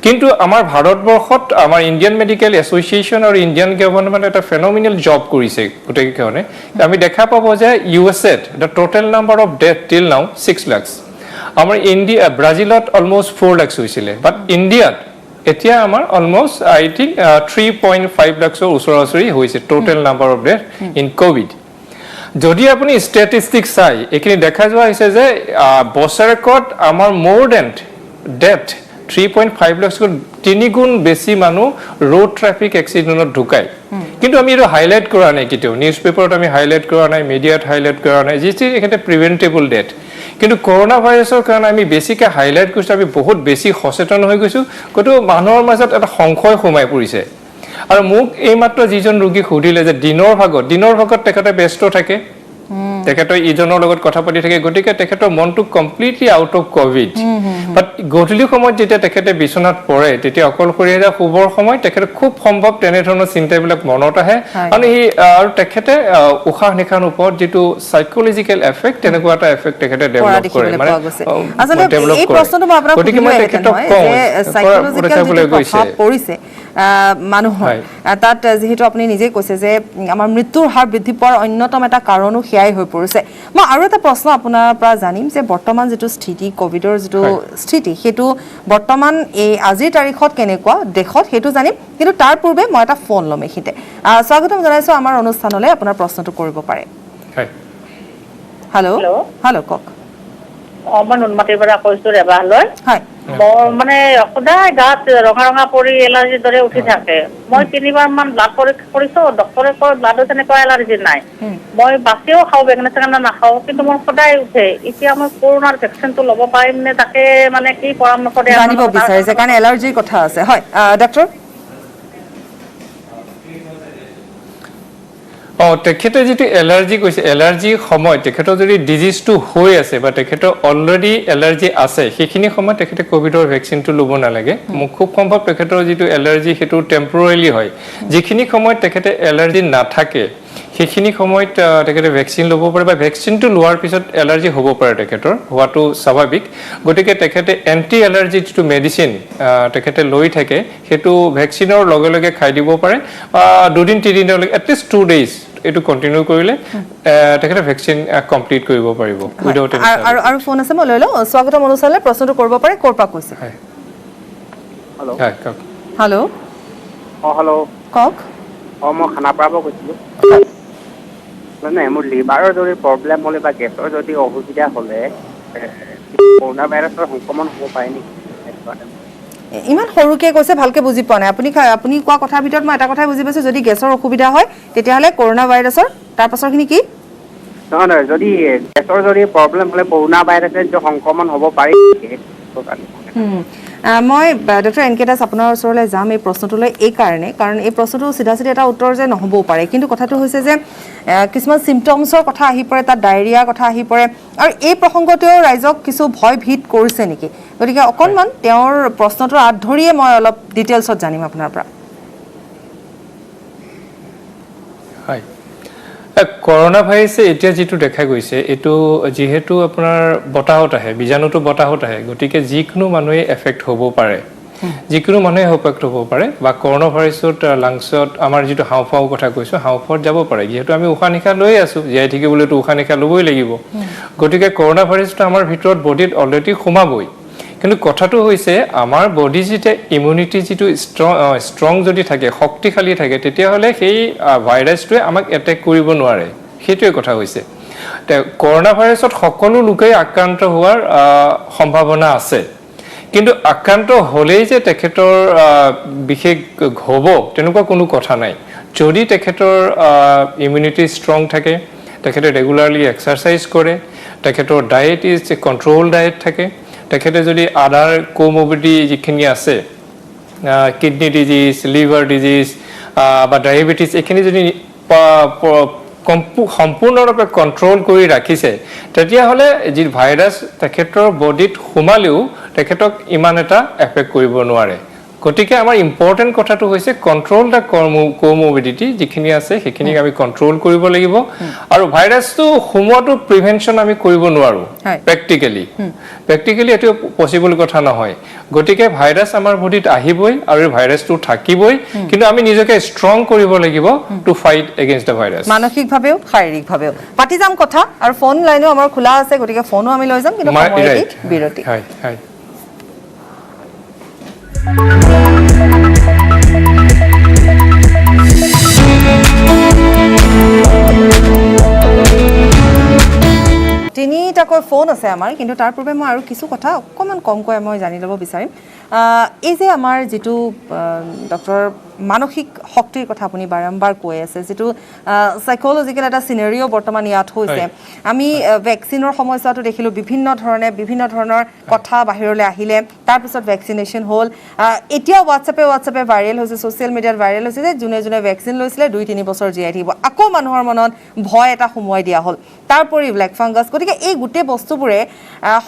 কিন্তু আমাৰ ভাৰতবৰ্ষত আমাৰ ইণ্ডিয়ান মেডিকেল এছ'চিয়েশ্যন আৰু ইণ্ডিয়ান গভৰ্ণমেণ্ট এটা ফেনমিনেল জব কৰিছে গোটেইকেইখনে আমি দেখা পাব যে USAত the total number of death till now 6 lakh আমাৰ ব্ৰাজিলত অলমষ্ট 4 লাখ হৈছিলে বাট ইণ্ডিয়াত এতিয়া আমাৰ অলমষ্ট আই থিংক 3.5 লাখৰ ওচৰা-ওচৰি হৈছে total number of death in Covid যদি আপুনি ষ্টেটিষ্টিক্স চাই এইখিনি দেখা যোৱা হৈছে যে বছৰেকত আমাৰ মোৰ দেন ডেথ 3.5 লাখতকৈ 3 গুণ বেছি মানুহ ৰোড ট্ৰাফিক এক্সিডেণ্টত ঢুকায় কিন্তু আমি এইটো হাইলাইট কৰা নাই কেতিয়াও নিউজ পেপাৰত আমি হাইলাইট কৰা নাই মিডিয়াত হাইলাইট কৰা নাই যিটো এখানে প্ৰিভেণ্টেবল ডেথ কিন্তু কৰোনা ভাইৰাছৰ কাৰণে আমি বেছিকৈ হাইলাইট কৰিছোঁ আমি বহুত বেছি সচেতন হৈ গৈছোঁ কিন্তু মানুহৰ মাজত এটা সংশয় সোমাই পৰিছে আৰু মোক এইমাত্ৰ যিজন ৰোগীক সুধিলে যে দিনৰ ভাগত তেখেতে ব্যস্ত থাকে তেখেতৰ ইজনৰ লগত কথা পাতি থাকে গতিকে তেখেতৰ মনটো কমপ্লিটলি আউট অফ কোভিড বাট গধূলি সময়ত যেতিয়া তেখেতে বিচনাত পৰে তেতিয়া অকলশৰীয়া শুবৰ সময়ত তেখেতে খুব সম্ভৱ তেনেধৰণৰ চিন্তাবিলাক মনত আহে আৰু তেখেতে উশাহ নিশাহৰ ওপৰত যিটো সাইকোলজিক্যাল এফেক্ট তেনেকুৱা এটা এফেক্ট তেখেতে ডেভেলপ কৰে মানে এই প্ৰশ্নটো মই আপোনাক গতিকে মই তেখেতক কওঁ সাইকোলজিক্যাল প্ৰভাৱ পৰিছে মানুহৰ তাত যেহেতু আপুনি নিজেই কৈছে যে আমাৰ মৃত্যুৰ হাৰ বৃদ্ধি পোৱাৰ অন্যতম এটা কাৰণো সেয়াই হৈ পৰিছে মই আৰু এটা প্ৰশ্ন আপোনাৰ পৰা জানিম যে বৰ্তমান যিটো স্থিতি কোভিডৰ যিটো স্থিতি সেইটো বৰ্তমান এই আজিৰ তাৰিখত কেনেকুৱা দেশত সেইটো জানিম কিন্তু তাৰ পূৰ্বে মই এটা ফোন ল'ম এইখিনিতে স্বাগতম জনাইছোঁ আমাৰ অনুষ্ঠানলৈ আপোনাৰ প্ৰশ্নটো কৰিব পাৰে হেল্ল' কওক মই নুনমাটিৰ পৰা কৈছোঁ ৰেবাহলৈ হয় মোৰ মানে সদায় গাত ৰঙা পৰি এলাৰ্জিৰ দৰে উঠি থাকে মই 3বাৰ মান ব্লাড পৰীক্ষা কৰিছোঁ ডক্টৰে কয় ব্লাডত তেনেকুৱা এলাৰ্জি নাই মই বাচিও খাওঁ বেঙেনা চেঙেনা নাখাওঁ কিন্তু মোৰ সদায় উঠে এতিয়া মই কৰোনাৰ ভেকচিনটো ল'ব পাৰিম নে তাকে মানে কি পৰামৰ্শ দিয়ে জানিব বিচাৰিছে কাৰণ এলাৰ্জিৰ কথা আছে হয় ডক্টৰ তেখেতে যিটো এলাৰ্জি কৈছে এলাৰ্জিৰ সময় তেখেতৰ যদি ডিজিজটো হৈ আছে বা তেখেতৰ অলৰেডি এলাৰ্জি আছে সেইখিনি সময়ত তেখেতে কোভিডৰ ভেকচিনটো ল'ব নালাগে মোক খুব সম্ভৱ তেখেতৰ যিটো এলাৰ্জি সেইটো টেম্পৰেলি হয় যিখিনি সময়ত তেখেতে এলাৰ্জি নাথাকে সেইখিনি সময়ত তেখেতে ভেকচিন ল'ব পাৰে বা ভেকচিনটো লোৱাৰ পিছত এলাৰ্জি হ'ব পাৰে তেখেতৰ হোৱাটো স্বাভাৱিক গতিকে তেখেতে এণ্টি এলাৰ্জি যিটো মেডিচিন তেখেতে লৈ থাকে সেইটো ভেকচিনৰ লগে লগে খাই দিব পাৰে 2 3 এটলিষ্ট 2 days এটো কন্টিনিউ কৰিলে তেখেতে ভেকচিন কমপ্লিট কৰিব পাৰিব উইদাউট আৰু ফোন আছে মই লৈ লওঁ স্বাগতম অনুসাৰে প্ৰশ্নটো কৰিব পাৰে কৰপা কৈছে হেল্ল' হেল্ল' হেল্ল' কক মই খানাপাৰাৰ পৰা কৈছিলোঁ মানে মোৰ লিভাৰৰ যদি প্ৰব্লেম হ'লে বা গেছৰ যদি অসুবিধা হ'লে কৰোণা ভাইৰাছৰ সংক্ৰমণ হ'ব পাৰে নেকি ইমান সৰুকে কৈছে ভালকে বুজি পোৱা নাই আপুনি কোৱা কথাৰ ভিতৰত মই এটা কথাই বুজি পাইছো যদি গেছৰ অসুবিধা হয় তেতিয়াহ'লে কৰোণা ভাইৰাছৰ তাৰ পাছৰখিনি কি নহয় যদি গেছৰ যদি প্ৰব্লেম হ'লে কৰোণা ভাইৰাছে যদি সংক্ৰমণ হ'ব পাৰে মই ডক্টৰ এন কে দাস আপোনাৰ ওচৰলৈ যাম এই প্ৰশ্নটোলৈ এই কাৰণে কাৰণ এই প্ৰশ্নটো চিধা এটা উত্তৰ যে নহ'বও পাৰে কিন্তু কথাটো হৈছে যে কিছুমান চিমটমছৰ কথা আহি পৰে তাত ডায়েৰিয়াৰ কথা আহি পৰে আৰু এই প্ৰসংগতেও ৰাইজক কিছু ভয় ভীত কৰিছে নেকি গতিকে অকণমান তেওঁৰ প্ৰশ্নটোৰ আঁত ধৰিয়ে মই অলপ ডিটেইলছত জানিম আপোনাৰ পৰা হয় কৰোনা ভাইৰাছে এতিয়া যিটো দেখা গৈছে এইটো যেহেতু আপোনাৰ বতাহত আহে বীজাণুটো বতাহত আহে গতিকে যিকোনো মানুহে এফেক্ট হ'ব পাৰে যিকোনো মানুহে এফেক্ট হ'ব পাৰে বা কৰোনা ভাইৰাছত লাংছত আমাৰ যিটো হাওঁফাওৰ কথা কৈছোঁ হাওঁফাওত যাব পাৰে যিহেতু আমি উশাহ নিশাহ লৈ আছোঁ জীয়াই থাকিবলৈতো উশাহ নিশাহ ল'বই লাগিব গতিকে কৰোনা ভাইৰাছটো আমাৰ ভিতৰত বডিত অলৰেডি সোমাবই কিন্তু কথাটো হৈছে আমাৰ বডি যেতিয়া ইমিউনিটি যিটো ষ্ট্ৰং যদি থাকে শক্তিশালী থাকে তেতিয়াহ'লে সেই ভাইৰাছটোৱে আমাক এটেক কৰিব নোৱাৰে সেইটোৱে কথা হৈছে কৰোনা ভাইৰাছত সকলো লোকেই আক্ৰান্ত হোৱাৰ সম্ভাৱনা আছে কিন্তু আক্ৰান্ত হ'লেই যে তেখেতৰ বিশেষ হ'ব তেনেকুৱা কোনো কথা নাই যদি তেখেতৰ ইমিউনিটি ষ্ট্ৰং থাকে তেখেতে ৰেগুলাৰলি এক্সাৰচাইজ কৰে তেখেতৰ ডায়েট ইজ কণ্ট্ৰল ডায়েট থাকে তেখেতে যদি আদাৰ কোমৰ্বিডিটি যিখিনি আছে কিডনি ডিজিজ লিভাৰ ডিজিজ বা ডায়েবেটিছ এইখিনি যদি সম্পূৰ্ণৰূপে কণ্ট্ৰল কৰি ৰাখিছে তেতিয়াহ'লে যি ভাইৰাছ তেখেতৰ বডিত সোমালেও তেখেতক ইমান এটা এফেক্ট কৰিব নোৱাৰে গতিকে আমাৰ ইম্পৰ্টেণ্ট কথাটো হৈছে কণ্ট্ৰল দ্য কোমৰ্বিডিটি যিখিনি আছে সেইখিনিক আমি কণ্ট্ৰল কৰিব লাগিব আৰু ভাইৰাছটো সোমোৱাটো প্ৰিভেনশ্যন আমি কৰিব নোৱাৰোঁ প্ৰেক্টিকেলি এইটো পচিবল কথা নহয় গতিকে ভাইৰাছ আমাৰ বডিত আহিবই আৰু ভাইৰাছটো থাকিবই কিন্তু আমি নিজকে ষ্ট্ৰং কৰিব লাগিব to fight against the virus মানসিকভাৱেও শাৰীৰিকভাৱেও পাতি যাম কথা আৰু ফোন লাইনো আমাৰ খোলা আছে গতিকে ফোনো আমি লৈ যাম কিন্তু বিৰতি হয় হয় তিনিটাকৈ ফোন আছে আমাৰ কিন্তু তাৰ পূৰ্বে মই আৰু কিছু কথা অকণমান কমকৈ মই জানি ল'ব বিচাৰিম এই যে আমাৰ যিটো ডক্টৰ মানসিক শক্তিৰ কথা আপুনি বাৰম্বাৰ কৈ আছে যিটো সাইকোলজিকেল এটা সিনাৰিও বৰ্তমান ইয়াত হৈছে আমি ভেকচিনৰ সময়ছোৱাটো দেখিলোঁ বিভিন্ন ধৰণৰ কথা বাহিৰলৈ আহিলে তাৰপিছত ভেকচিনেশ্যন হ'ল এতিয়া হোৱাটছএপে ভাইৰেল হৈছে ছ'চিয়েল মিডিয়াত ভাইৰেল হৈছে যে যোনে ভেকচিন লৈছিলে 2-3 বছৰ জীয়াই থাকিব আকৌ মানুহৰ মনত ভয় এটা সোমোৱাই দিয়া হ'ল তাৰপৰি ব্লেক ফাংগাছ গতিকে এই গোটেই বস্তুবোৰে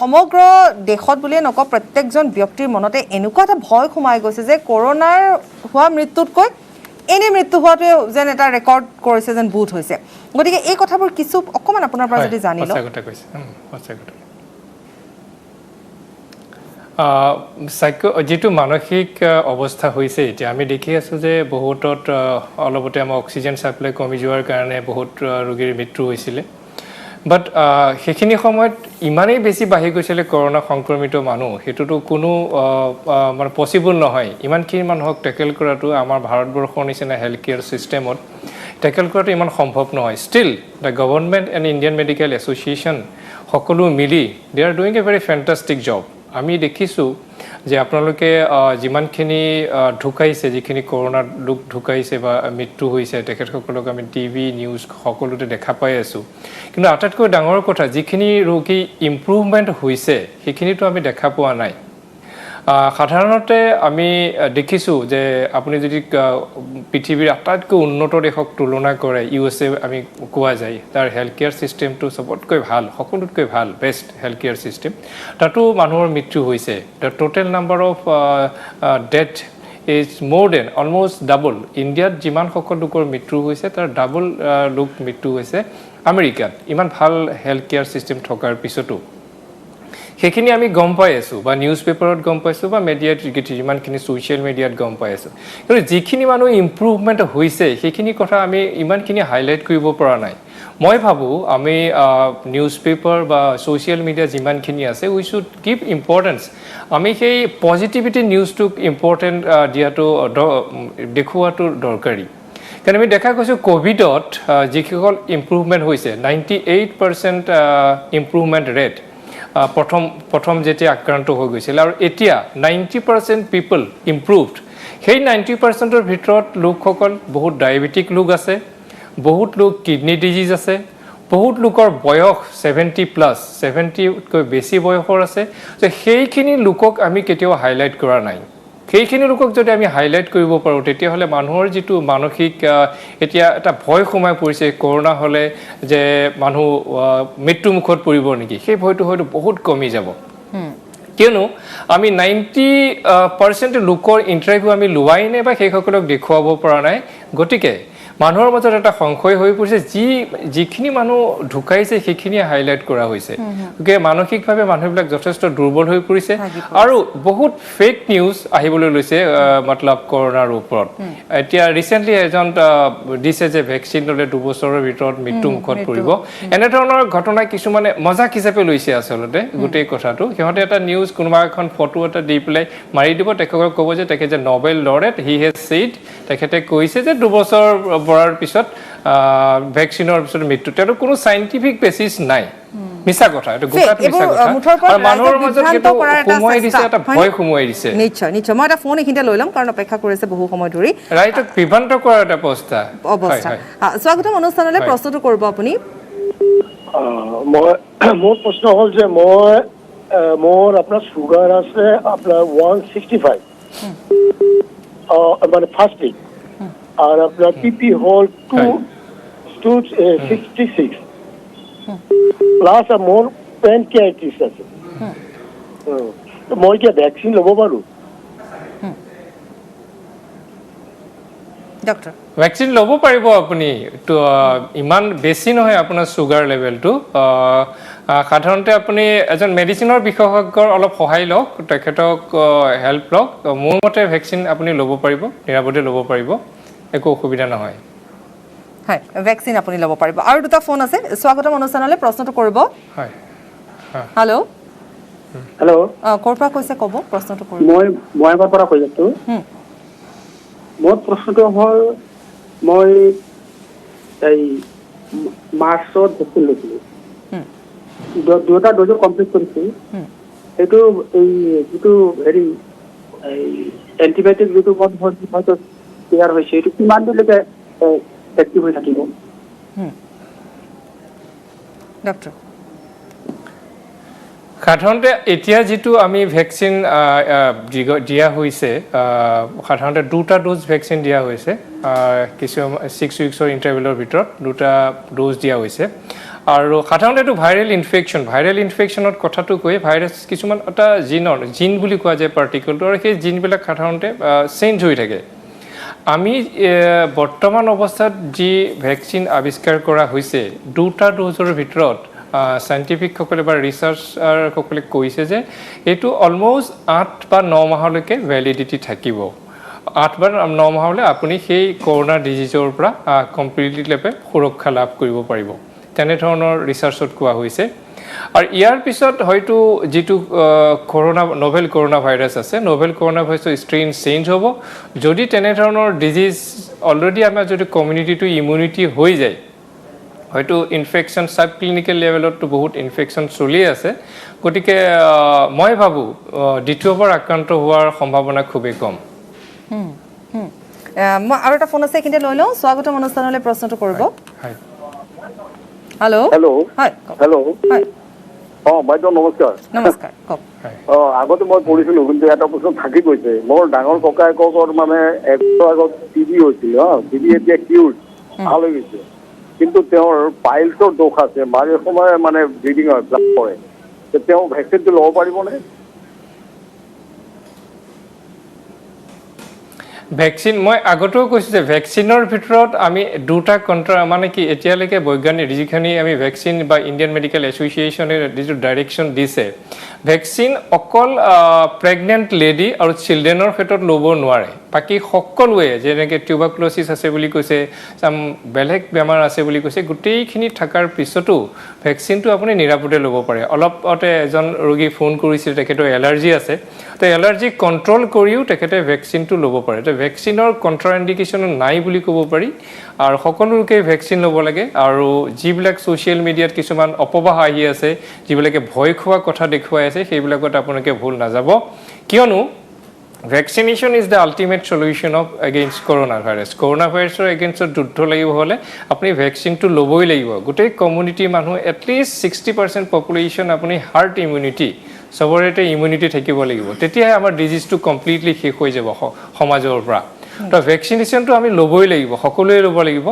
সমগ্ৰ দেশত বুলিয়ে নকওঁ প্ৰত্যেকজন ব্যক্তিৰ মনতে এনেকুৱা এটা ভয় সোমাই গৈছে যে কৰোনাৰ হোৱা মৃত্যুতকৈ এনে মৃত্যু হোৱাটোৱে যেন এটা ৰেকৰ্ড কৰিছে যেন বোধ হৈছে গতিকে এই কথাবোৰ কিছু অকণমান আপোনাৰ পৰা যদি জানি লওঁ যিটো মানসিক অৱস্থা হৈছে এতিয়া আমি দেখি আছোঁ যে বহুতত অলপতে আমাৰ অক্সিজেন ছাপ্লাই কমি যোৱাৰ কাৰণে বহুত ৰোগীৰ মৃত্যু হৈছিলে বাট সেইখিনি সময়ত ইমানেই বেছি বাঢ়ি গৈছিলে কৰোনা সংক্ৰমিত মানুহ সেইটোতো কোনো মানে পচিবল নহয় ইমানখিনি মানুহক টেকেল কৰাটো আমাৰ ভাৰতবৰ্ষৰ নিচিনা হেল্থ কেয়াৰ ছিষ্টেমত টেকেল কৰাটো ইমান সম্ভৱ নহয় still the government and Indian medical association সকলো মিলি they are doing a very fantastic job আমি দেখিছোঁ যে আপোনালোকে যিমানখিনি ঢুকাইছে যিখিনি কৰোনাত লোক ঢুকাইছে বা মৃত্যু হৈছে তেখেতসকলক আমি টিভি নিউজ সকলোতে দেখা পাই আছোঁ কিন্তু আটাইতকৈ ডাঙৰ কথা যিখিনি ৰোগী ইম্প্ৰুভমেণ্ট হৈছে সেইখিনিতো আমি দেখা পোৱা নাই সাধাৰণতে আমি দেখিছোঁ যে আপুনি যদি পৃথিৱীৰ আটাইতকৈ উন্নত দেশক তুলনা কৰে USA আমি কোৱা যায় তাৰ হেল্থ কেয়াৰ ছিষ্টেমটো চবতকৈ ভাল সকলোতকৈ ভাল বেষ্ট হেল্থ কেয়াৰ ছিষ্টেম তাতো মানুহৰ মৃত্যু হৈছে the total number of death is more than almost double ইণ্ডিয়াত যিমানসকল লোকৰ মৃত্যু হৈছে তাৰ ডাবল লোক মৃত্যু হৈছে আমেৰিকাত ইমান ভাল হেল্থ কেয়াৰ ছিষ্টেম থকাৰ পিছতো সেইখিনি আমি গম পাই আছোঁ বা নিউজ পেপাৰত গম পাইছোঁ বা মিডিয়াত যিমানখিনি ছ'চিয়েল মিডিয়াত গম পাই আছোঁ কিন্তু যিখিনি মানুহ ইম্প্ৰুভমেণ্ট হৈছে সেইখিনি কথা আমি ইমানখিনি হাইলাইট কৰিব পৰা নাই মই ভাবোঁ আমি নিউজ পেপাৰ বা ছ'চিয়েল মিডিয়া যিমানখিনি আছে উই শ্বুড গিভ ইম্পৰ্টেঞ্চ আমি সেই পজিটিভিটি নিউজটোক ইম্পৰ্টেণ্ট দিয়াটো দেখুওৱাটো দৰকাৰী কাৰণ আমি দেখা গৈছোঁ ক'ভিডত যিসকল ইম্প্ৰুভমেণ্ট হৈছে 98% ইম্প্ৰুভমেণ্ট ৰেট প্ৰথম যেতিয়া আক্ৰান্ত হৈ গৈছিল আৰু এতিয়া 90% পিপল ইম্প্ৰুভড সেই 90%ৰ ভিতৰত লোকসকল বহুত ডায়েবেটিক লোক আছে বহুত লোক কিডনি ডিজিজ আছে বহুত লোকৰ বয়স 70+ 70তকৈ বেছি বয়সৰ আছে যে সেইখিনি লোকক আমি কেতিয়াও হাইলাইট কৰা নাই সেইখিনি লোকক যদি আমি হাইলাইট কৰিব পাৰোঁ তেতিয়াহ'লে মানুহৰ যিটো মানসিক এতিয়া এটা ভয় সোমাই পৰিছে কৰোণা হ'লে যে মানুহ মৃত্যুমুখত পৰিব নেকি সেই ভয়টো হয়তো বহুত কমি যাব কিয়নো আমি 90% লোকৰ ইণ্টাৰভিউ আমি লোৱাই নাই বা সেইসকলক দেখুৱাব পৰা নাই গতিকে মানুহৰ মাজত এটা সংশয় হৈ পৰিছে যিখিনি মানুহ ঢুকাইছে সেইখিনি হাইলাইট কৰা হৈছে গতিকে মানসিকভাৱে মানুহবিলাক যথেষ্ট দুৰ্বল হৈ পৰিছে আৰু বহুত ফেক নিউজ আহিবলৈ লৈছে মতলব কৰোণাৰ ওপৰত এতিয়া ৰিচেণ্টলি এজন দিছে যে ভেকচিন ল'লে 2 বছৰৰ ভিতৰত মৃত্যুমুখত পৰিব এনেধৰণৰ ঘটনা কিছুমানে মজাক হিচাপে লৈছে আচলতে গোটেই কথাটো সিহঁতে এটা নিউজ কোনোবা এখন ফটো এটা দি পেলাই মাৰি দিব তেখেতক ক'ব যে তেখেতে যে নবেল লৰেট হি হেজ ছেইড তেখেতে কৈছে যে 2 বছৰ পৰাৰ পিছত ভেকচিনৰ পিছত মৃত্যু তেনে কোনো সাইন্টিফিক বেচিছ নাই মিছা কথা এটা গোটাত মিছা কথা আৰু মানুহৰ মাজত সেইটো সোমোৱাই দিছে এটা ভয় সোমোৱাই দিছে নিশ্চয় নিশ্চয় মই এটা ফোন এইখিনিতে লৈ ল'ম কাৰণ অপেক্ষা কৰিছে বহু সময় ধৰি ৰাইটক বিভ্ৰান্ত কৰাৰ এটা অৱস্থা স্বাগতম অনুষ্ঠানলৈ প্ৰস্তুত কৰিব আপুনি মোৰ প্ৰশ্ন হ'ল যে মোৰ আপোনাৰ চুগাৰ আছে আপোনাৰ 165 মানে ফাস্টিং আৰ আপনাৰ পিপি হল 266 প্লাস মোৰ পেনক্ৰিয়াইটিছ আছে মই কি ভ্যাকসিন ল'ব পাৰো ডক্টৰ ভ্যাকসিন ল'ব পাৰিব আপুনি তো ইমান বেছি নহয় আপোনাৰ সুগাৰ লেভেলটো সাধাৰণতে আপুনি এজন মেডিচিনৰ বিশেষজ্ঞৰ অলপ সহায় লওক তেখেতক হেল্প লওক মোৰ মতে ভ্যাকসিন আপুনি ল'ব পাৰিব নিৰাপদে ল'ব পাৰিব একো অসুবিধা নহয় হয় ভ্যাকসিন আপুনি ল'ব পাৰিব আৰু দুটা ফোন আছে স্বাগতম অনুষ্ঠানলৈ প্ৰশ্নটো কৰিব হয় হেল্ল' হেল্ল' ক'ৰ পৰা কৈছে ক'ব প্ৰশ্নটো কৰিব মই পৰা কৈ আছো মোৰ প্ৰশ্নটো হ'ল মই এই মাৰ্চত ভেকচিন লৈছিলোঁ দুটা ড'জ কমপ্লিট কৰিছোঁ সেইটো এই যিটো হেৰি এই এণ্টিবায়'টিক যিটো হয়তো তৈয়াৰ হৈছে এইটো কিমান দিনলৈকে এক্টিভ হৈ থাকিব ডক্টৰ সাধাৰণতে এতিয়া যিটো আমি ভেকচিন দিয়া হৈছে সাধাৰণতে দুটা ড'জ ভেকচিন দিয়া হৈছে কিছু 6 উইকছৰ ইণ্টাৰভেলৰ ভিতৰত দুটা ড'জ দিয়া হৈছে আৰু সাধাৰণতে এইটো ভাইৰেল ইনফেকশ্যনত কথাটো কৈ ভাইৰাছ কিছুমান এটা জিন বুলি কোৱা যায় পাৰ্টিকলটো আৰু সেই জিনবিলাক সাধাৰণতে চেঞ্জ হৈ থাকে আমি বৰ্তমান অৱস্থাত যি ভেকচিন আৱিষ্কাৰ কৰা হৈছে দুটা ড'জৰ ভিতৰত সাইণ্টিফিকসকলে বা ৰিচাৰ্চাৰসকলে কৈছে যে এইটো অলমষ্ট 8 বা 9 মাহলৈকে ভেলিডিটি থাকিব 8 বা 9 মাহলৈ আপুনি সেই কৰোণা ডিজিজৰ পৰা কমপ্লিটলি সুৰক্ষা লাভ কৰিব পাৰিব তেনেধৰণৰ ৰিচাৰ্চত কোৱা হৈছে আৰু ইয়াৰ পিছত হয়তো যিটো নভেল কৰোণা ভাইৰাছ আছে নভেল কৰোণা ভাইৰাছৰ ষ্ট্ৰেইন চেঞ্জ হ'ব যদি তেনেধৰণৰ ডিজিজ অলৰেডি আমাৰ যদি কমিউনিটিটো ইমিউনিটি হৈ যায় হয়তো ইনফেকশ্যন সাব ক্লিনিকেল লেভেলতো বহুত ইনফেকশ্যন চলি আছে গতিকে মই ভাবোঁ দ্বিতীয়বাৰ আক্ৰান্ত হোৱাৰ সম্ভাৱনা খুবেই কম মই আৰু এটা ফোন আছে এইখিনিতে লৈ লওঁ স্বাগতম অনুষ্ঠানলৈ প্ৰশ্নটো কৰিব হেল্ল' হয় হয় বাইদেউ নমস্কাৰ নমস্কাৰ কওক আগতে মই পঢ়িছিলোঁ কিন্তু এটা প্ৰশ্ন থাকি গৈছে মোৰ ডাঙৰ ককায়েকৰ মানে একবছৰ আগত টিবি হৈছিল টিবি এতিয়া কিউৰ ভাল হৈ গৈছে কিন্তু তেওঁৰ পাইলছৰ দোষ আছে মাজে সময়ে মানে ব্লিডিং হয় ব্লাড পৰে তেওঁ ভেকচিনটো ল'ব পাৰিবনে ভেকচিন মই আগতেও কৈছোঁ যে ভেকচিনৰ ভিতৰত আমি দুটা মানে কি এতিয়ালৈকে বৈজ্ঞানিক যিখিনি আমি ভেকচিন বা ইণ্ডিয়ান মেডিকেল এছ'চিয়েশ্যনে যিটো ডাইৰেকশ্যন দিছে ভেকচিন অকল প্ৰেগনেণ্ট লেডি আৰু চিলড্ৰেনৰ ক্ষেত্ৰত ল'ব নোৱাৰে বাকী সকলোৱে যেনেকৈ টিউবাৰকুলোচিছ আছে বুলি কৈছে বেলেগ বেমাৰ আছে বুলি কৈছে গোটেইখিনি থকাৰ পিছতো ভেকচিনটো আপুনি নিৰাপদে ল'ব পাৰে অলপতে এজন ৰোগী ফোন কৰিছিল তেখেতৰ এলাৰ্জি আছে তো এলাৰ্জি কণ্ট্ৰল কৰিও তেখেতে ভেকচিনটো ল'ব পাৰে তো ভেকচিনৰ কণ্ট্ৰা ইণ্ডিকেশ্যন নাই বুলি ক'ব পাৰি আৰু সকলো লোকে ভেকচিন ল'ব লাগে আৰু যিবিলাক ছ'চিয়েল মিডিয়াত কিছুমান অপবাহ আহি আছে যিবিলাকে ভয় খোৱা কথা দেখুৱাই আছে সেইবিলাকত আপোনালোকে ভুল নাযাব কিয়নো vaccination is the ultimate solution of against corona virus corona ভাইৰাছৰ এগেইনষ্টত যুদ্ধ লাগিব হ'লে আপুনি ভেকচিনটো ল'বই লাগিব গোটেই কমিউনিটিৰ মানুহ এটলিষ্ট 60% পপুলেশ্যন আপুনি হাৰ্ট ইমিউনিটি চবৰে এটা ইমিউনিটি থাকিব লাগিব তেতিয়াহে আমাৰ ডিজিজটো কমপ্লিটলি শেষ হৈ যাব সমাজৰ পৰা তো ভেকচিনেশ্যনটো আমি ল'বই লাগিব সকলোৱে ল'ব লাগিব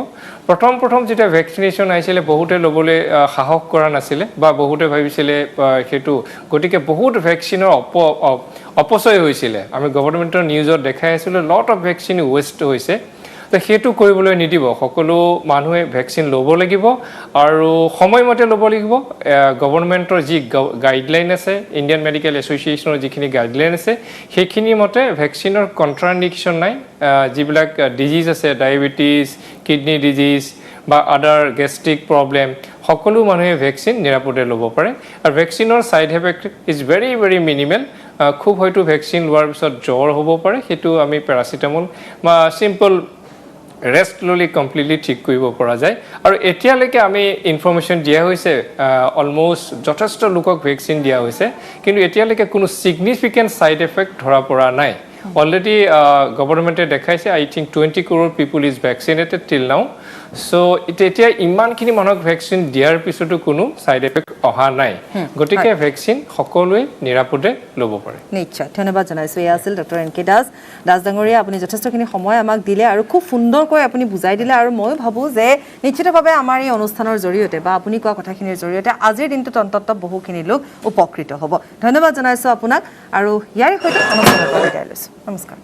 প্ৰথম যেতিয়া ভেকচিনেশ্যন আহিছিলে বহুতে ল'বলৈ সাহস কৰা নাছিলে বা বহুতে ভাবিছিলে সেইটো গতিকে বহুত ভেকচিনৰ অপচয় হৈছিলে আমি গভৰ্ণমেণ্টৰ নিউজত দেখাই আছিলোঁ লট অফ ভেকচিন ৱেষ্ট হৈছে তো সেইটো কৰিবলৈ নিদিব সকলো মানুহে ভেকচিন ল'ব লাগিব আৰু সময়মতে ল'ব লাগিব গভৰ্ণমেণ্টৰ যি গাইডলাইন আছে ইণ্ডিয়ান মেডিকেল এছ'চিয়েশ্যনৰ যিখিনি গাইডলাইন আছে সেইখিনি মতে ভেকচিনৰ কণ্ট্ৰা ইণ্ডিকেশ্যন নাই যিবিলাক ডিজিজ আছে ডায়েবেটিছ কিডনি ডিজিজ বা আদাৰ গেষ্ট্ৰিক প্ৰব্লেম সকলো মানুহে ভেকচিন নিৰাপদে ল'ব পাৰে আৰু ভেকচিনৰ side effect is very very minimal খুব হয়তো ভেকচিন লোৱাৰ পিছত জ্বৰ হ'ব পাৰে সেইটো আমি পেৰাচিটামল বা চিম্পল ৰেষ্ট ল'লে কমপ্লিটলি ঠিক কৰিব পৰা যায় আৰু এতিয়ালৈকে আমি ইনফৰমেশ্যন দিয়া হৈছে অলমষ্ট যথেষ্ট লোকক ভেকচিন দিয়া হৈছে কিন্তু এতিয়ালৈকে কোনো ছিগনিফিকেণ্ট ছাইড এফেক্ট ধৰা পৰা নাই অলৰেডি গভৰ্ণমেণ্টে দেখাইছে I think 20 crore people is vaccinated till now চ' এতিয়া ইমানখিনি মানুহক ভেকচিন দিয়াৰ পিছতো কোনো ছাইড এফেক্ট অহা নাই গতিকে ভেকচিন সকলোৱে নিৰাপদে ল'ব পাৰে নিশ্চয় ধন্যবাদ জনাইছোঁ এয়া আছিল ডক্টৰ এন কে দাস ডাঙৰীয়া আপুনি যথেষ্টখিনি সময় আমাক দিলে আৰু খুব সুন্দৰকৈ আপুনি বুজাই দিলে আৰু ময়ো ভাবোঁ যে নিশ্চিতভাৱে আমাৰ এই অনুষ্ঠানৰ জৰিয়তে বা আপুনি কোৱা কথাখিনিৰ জৰিয়তে আজিৰ দিনটোত অন্ততঃ বহুখিনি লোক উপকৃত হ'ব ধন্যবাদ জনাইছোঁ আপোনাক আৰু ইয়াৰ সৈতে অনুষ্ঠানৰ পৰা বিদায় লৈছোঁ নমস্কাৰ